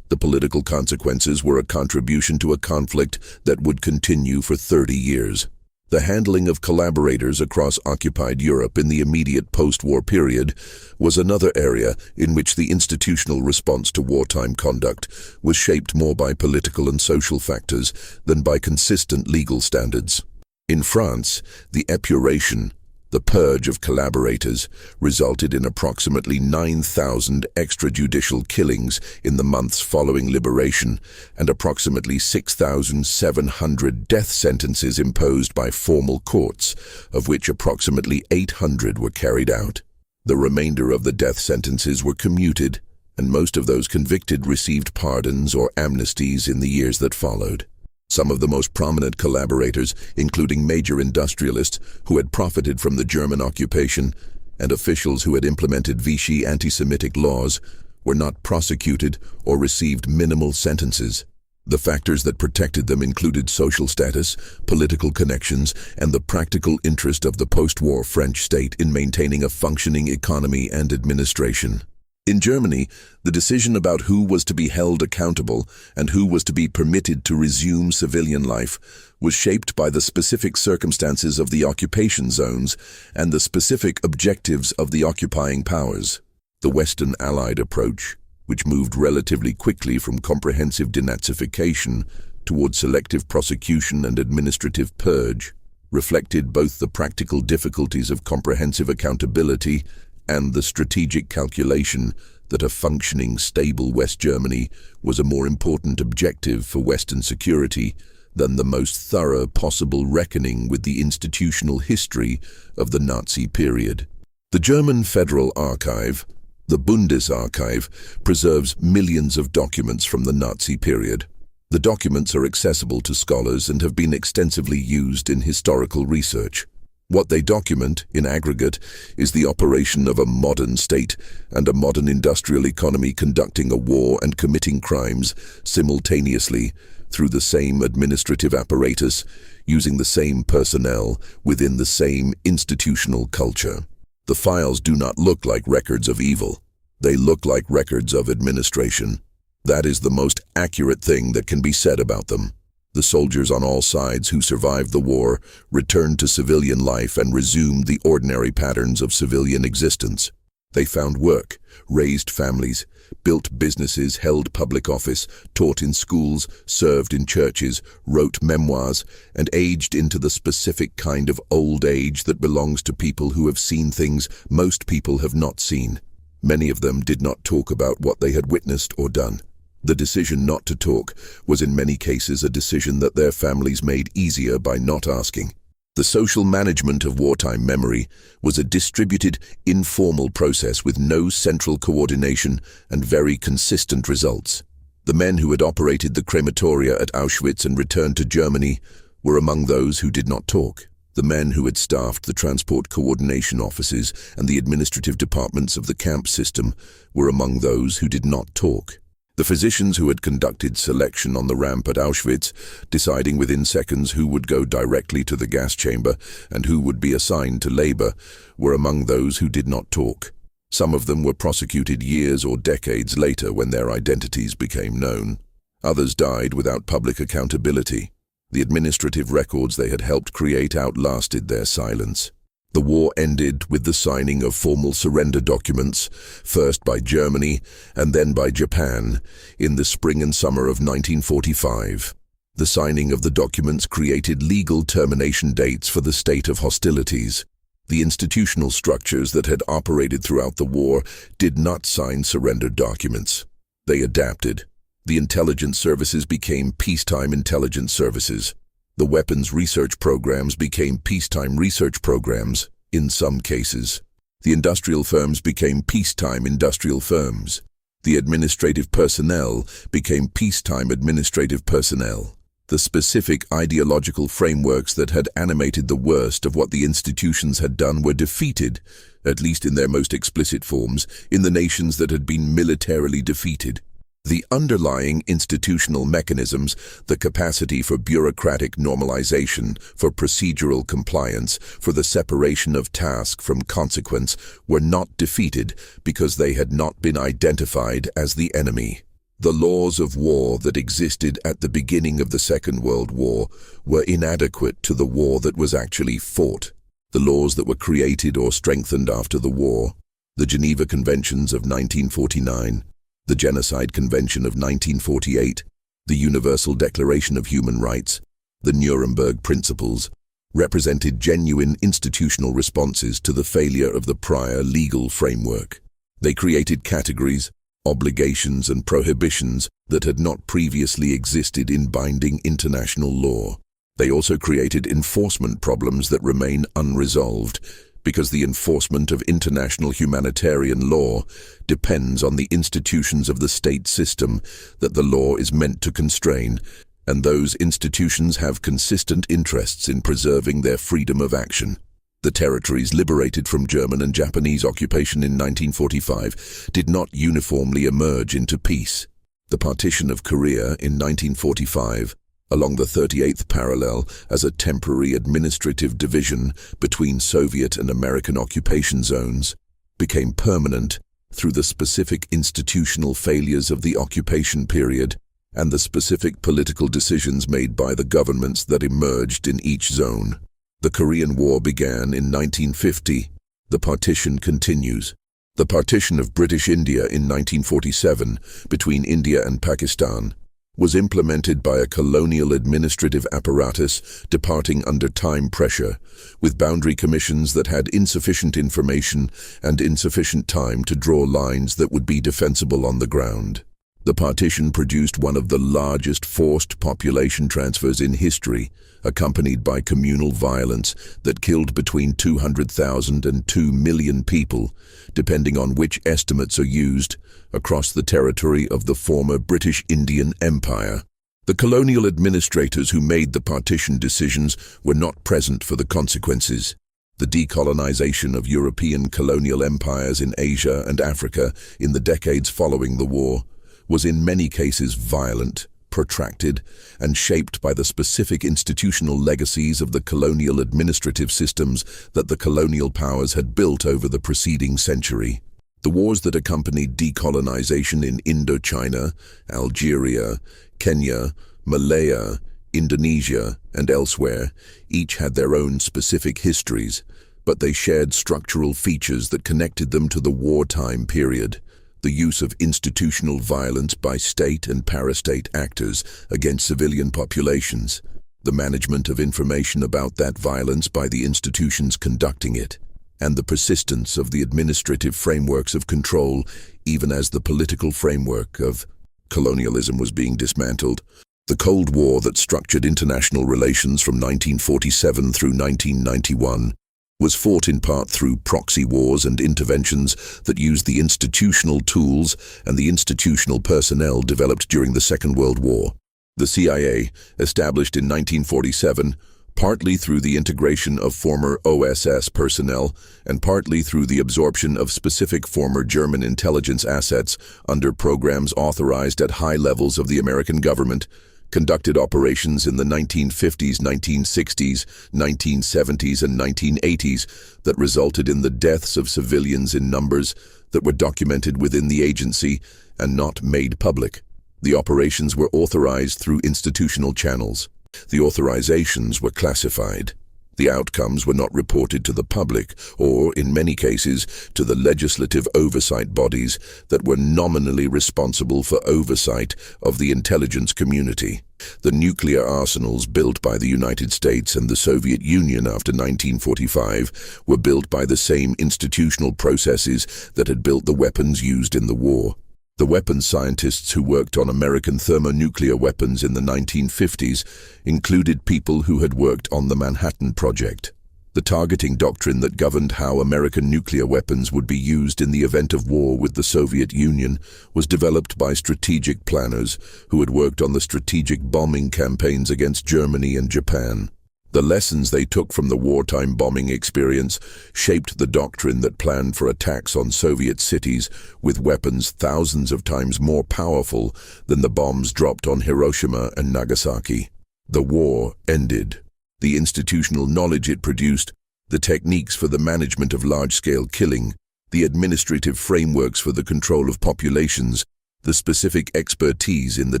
The political consequences were a contribution to a conflict that would continue for 30 years. The handling of collaborators across occupied Europe in the immediate post-war period was another area in which the institutional response to wartime conduct was shaped more by political and social factors than by consistent legal standards. In France, the épuration, the purge of collaborators, resulted in approximately 9,000 extrajudicial killings in the months following liberation and approximately 6,700 death sentences imposed by formal courts, of which approximately 800 were carried out. The remainder of the death sentences were commuted, and most of those convicted received pardons or amnesties in the years that followed. Some of the most prominent collaborators, including major industrialists who had profited from the German occupation and officials who had implemented Vichy anti-Semitic laws, were not prosecuted or received minimal sentences. The factors that protected them included social status, political connections, and the practical interest of the post-war French state in maintaining a functioning economy and administration. In Germany, the decision about who was to be held accountable and who was to be permitted to resume civilian life was shaped by the specific circumstances of the occupation zones and the specific objectives of the occupying powers. The Western Allied approach, which moved relatively quickly from comprehensive denazification toward selective prosecution and administrative purge, reflected both the practical difficulties of comprehensive accountability and the strategic calculation that a functioning, stable West Germany was a more important objective for Western security than the most thorough possible reckoning with the institutional history of the Nazi period. The German Federal Archive, the Bundesarchiv, preserves millions of documents from the Nazi period. The documents are accessible to scholars and have been extensively used in historical research. What they document, in aggregate, is the operation of a modern state and a modern industrial economy conducting a war and committing crimes simultaneously through the same administrative apparatus, using the same personnel within the same institutional culture. The files do not look like records of evil. They look like records of administration. That is the most accurate thing that can be said about them. The soldiers on all sides who survived the war returned to civilian life and resumed the ordinary patterns of civilian existence. They found work, raised families, built businesses, held public office, taught in schools, served in churches, wrote memoirs, and aged into the specific kind of old age that belongs to people who have seen things most people have not seen. Many of them did not talk about what they had witnessed or done. The decision not to talk was in many cases a decision that their families made easier by not asking. The social management of wartime memory was a distributed, informal process with no central coordination and very consistent results. The men who had operated the crematoria at Auschwitz and returned to Germany were among those who did not talk. The men who had staffed the transport coordination offices and the administrative departments of the camp system were among those who did not talk. The physicians who had conducted selection on the ramp at Auschwitz, deciding within seconds who would go directly to the gas chamber and who would be assigned to labor, were among those who did not talk. Some of them were prosecuted years or decades later when their identities became known. Others died without public accountability. The administrative records they had helped create outlasted their silence. The war ended with the signing of formal surrender documents, first by Germany and then by Japan, in the spring and summer of 1945. The signing of the documents created legal termination dates for the state of hostilities. The institutional structures that had operated throughout the war did not sign surrender documents. They adapted. The intelligence services became peacetime intelligence services. The weapons research programs became peacetime research programs, in some cases. The industrial firms became peacetime industrial firms. The administrative personnel became peacetime administrative personnel. The specific ideological frameworks that had animated the worst of what the institutions had done were defeated, at least in their most explicit forms, in the nations that had been militarily defeated. The underlying institutional mechanisms, the capacity for bureaucratic normalization, for procedural compliance, for the separation of task from consequence, were not defeated because they had not been identified as the enemy. The laws of war that existed at the beginning of the Second World War were inadequate to the war that was actually fought. The laws that were created or strengthened after the war, the Geneva Conventions of 1949, the Genocide Convention of 1948, the Universal Declaration of Human Rights, the Nuremberg Principles, represented genuine institutional responses to the failure of the prior legal framework. They created categories, obligations and prohibitions that had not previously existed in binding international law. They also created enforcement problems that remain unresolved, because the enforcement of international humanitarian law depends on the institutions of the state system that the law is meant to constrain, and those institutions have consistent interests in preserving their freedom of action. The territories liberated from German and Japanese occupation in 1945 did not uniformly emerge into peace. The partition of Korea in 1945, along the 38th parallel as a temporary administrative division between Soviet and American occupation zones, became permanent through the specific institutional failures of the occupation period and the specific political decisions made by the governments that emerged in each zone. The Korean War began in 1950. The partition continues. The partition of British India in 1947 between India and Pakistan was implemented by a colonial administrative apparatus departing under time pressure, with boundary commissions that had insufficient information and insufficient time to draw lines that would be defensible on the ground. The partition produced one of the largest forced population transfers in history, accompanied by communal violence that killed between 200,000 and 2 million people, depending on which estimates are used, across the territory of the former British Indian Empire. The colonial administrators who made the partition decisions were not present for the consequences. The decolonization of European colonial empires in Asia and Africa in the decades following the war was in many cases violent, protracted, and shaped by the specific institutional legacies of the colonial administrative systems that the colonial powers had built over the preceding century. The wars that accompanied decolonization in Indochina, Algeria, Kenya, Malaya, Indonesia, and elsewhere each had their own specific histories, but they shared structural features that connected them to the wartime period. The use of institutional violence by state and parastate actors against civilian populations, the management of information about that violence by the institutions conducting it, and the persistence of the administrative frameworks of control even as the political framework of colonialism was being dismantled. The Cold War that structured international relations from 1947 through 1991 was fought in part through proxy wars and interventions that used the institutional tools and the institutional personnel developed during the Second World War. The CIA, established in 1947, partly through the integration of former OSS personnel and partly through the absorption of specific former German intelligence assets under programs authorized at high levels of the American government, conducted operations in the 1950s, 1960s, 1970s, and 1980s that resulted in the deaths of civilians in numbers that were documented within the agency and not made public. The operations were authorized through institutional channels. The authorizations were classified. The outcomes were not reported to the public or, in many cases, to the legislative oversight bodies that were nominally responsible for oversight of the intelligence community. The nuclear arsenals built by the United States and the Soviet Union after 1945 were built by the same institutional processes that had built the weapons used in the war. The weapons scientists who worked on American thermonuclear weapons in the 1950s included people who had worked on the Manhattan Project. The targeting doctrine that governed how American nuclear weapons would be used in the event of war with the Soviet Union was developed by strategic planners who had worked on the strategic bombing campaigns against Germany and Japan. The lessons they took from the wartime bombing experience shaped the doctrine that planned for attacks on Soviet cities with weapons thousands of times more powerful than the bombs dropped on Hiroshima and Nagasaki. The war ended. The institutional knowledge it produced, the techniques for the management of large-scale killing, the administrative frameworks for the control of populations, the specific expertise in the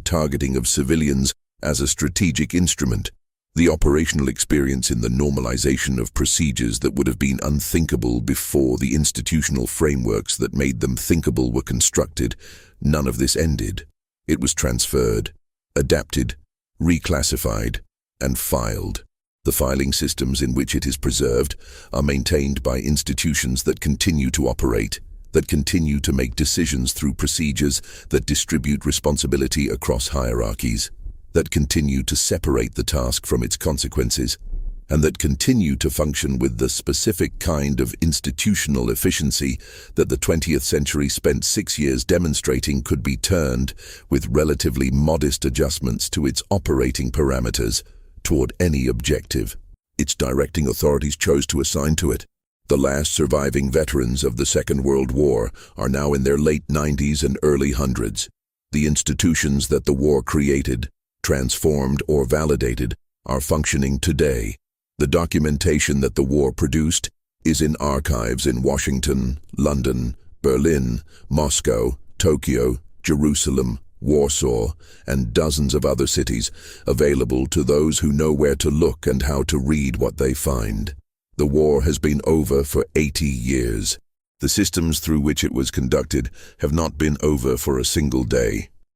targeting of civilians as a strategic instrument, the operational experience in the normalization of procedures that would have been unthinkable before the institutional frameworks that made them thinkable were constructed, none of this ended. It was transferred, adapted, reclassified, and filed. The filing systems in which it is preserved are maintained by institutions that continue to operate, that continue to make decisions through procedures that distribute responsibility across hierarchies, that continue to separate the task from its consequences, and that continue to function with the specific kind of institutional efficiency that the 20th century spent 6 years demonstrating could be turned, with relatively modest adjustments to its operating parameters, toward any objective its directing authorities chose to assign to it. The last surviving veterans of the Second World War are now in their late 90s and early hundreds. The institutions that the war created, transformed, or validated are functioning today. The documentation that the war produced is in archives in Washington, London, Berlin, Moscow, Tokyo, Jerusalem, Warsaw, and dozens of other cities, available to those who know where to look and how to read what they find. The war has been over for 80 years. The systems through which it was conducted have not been over for a single day.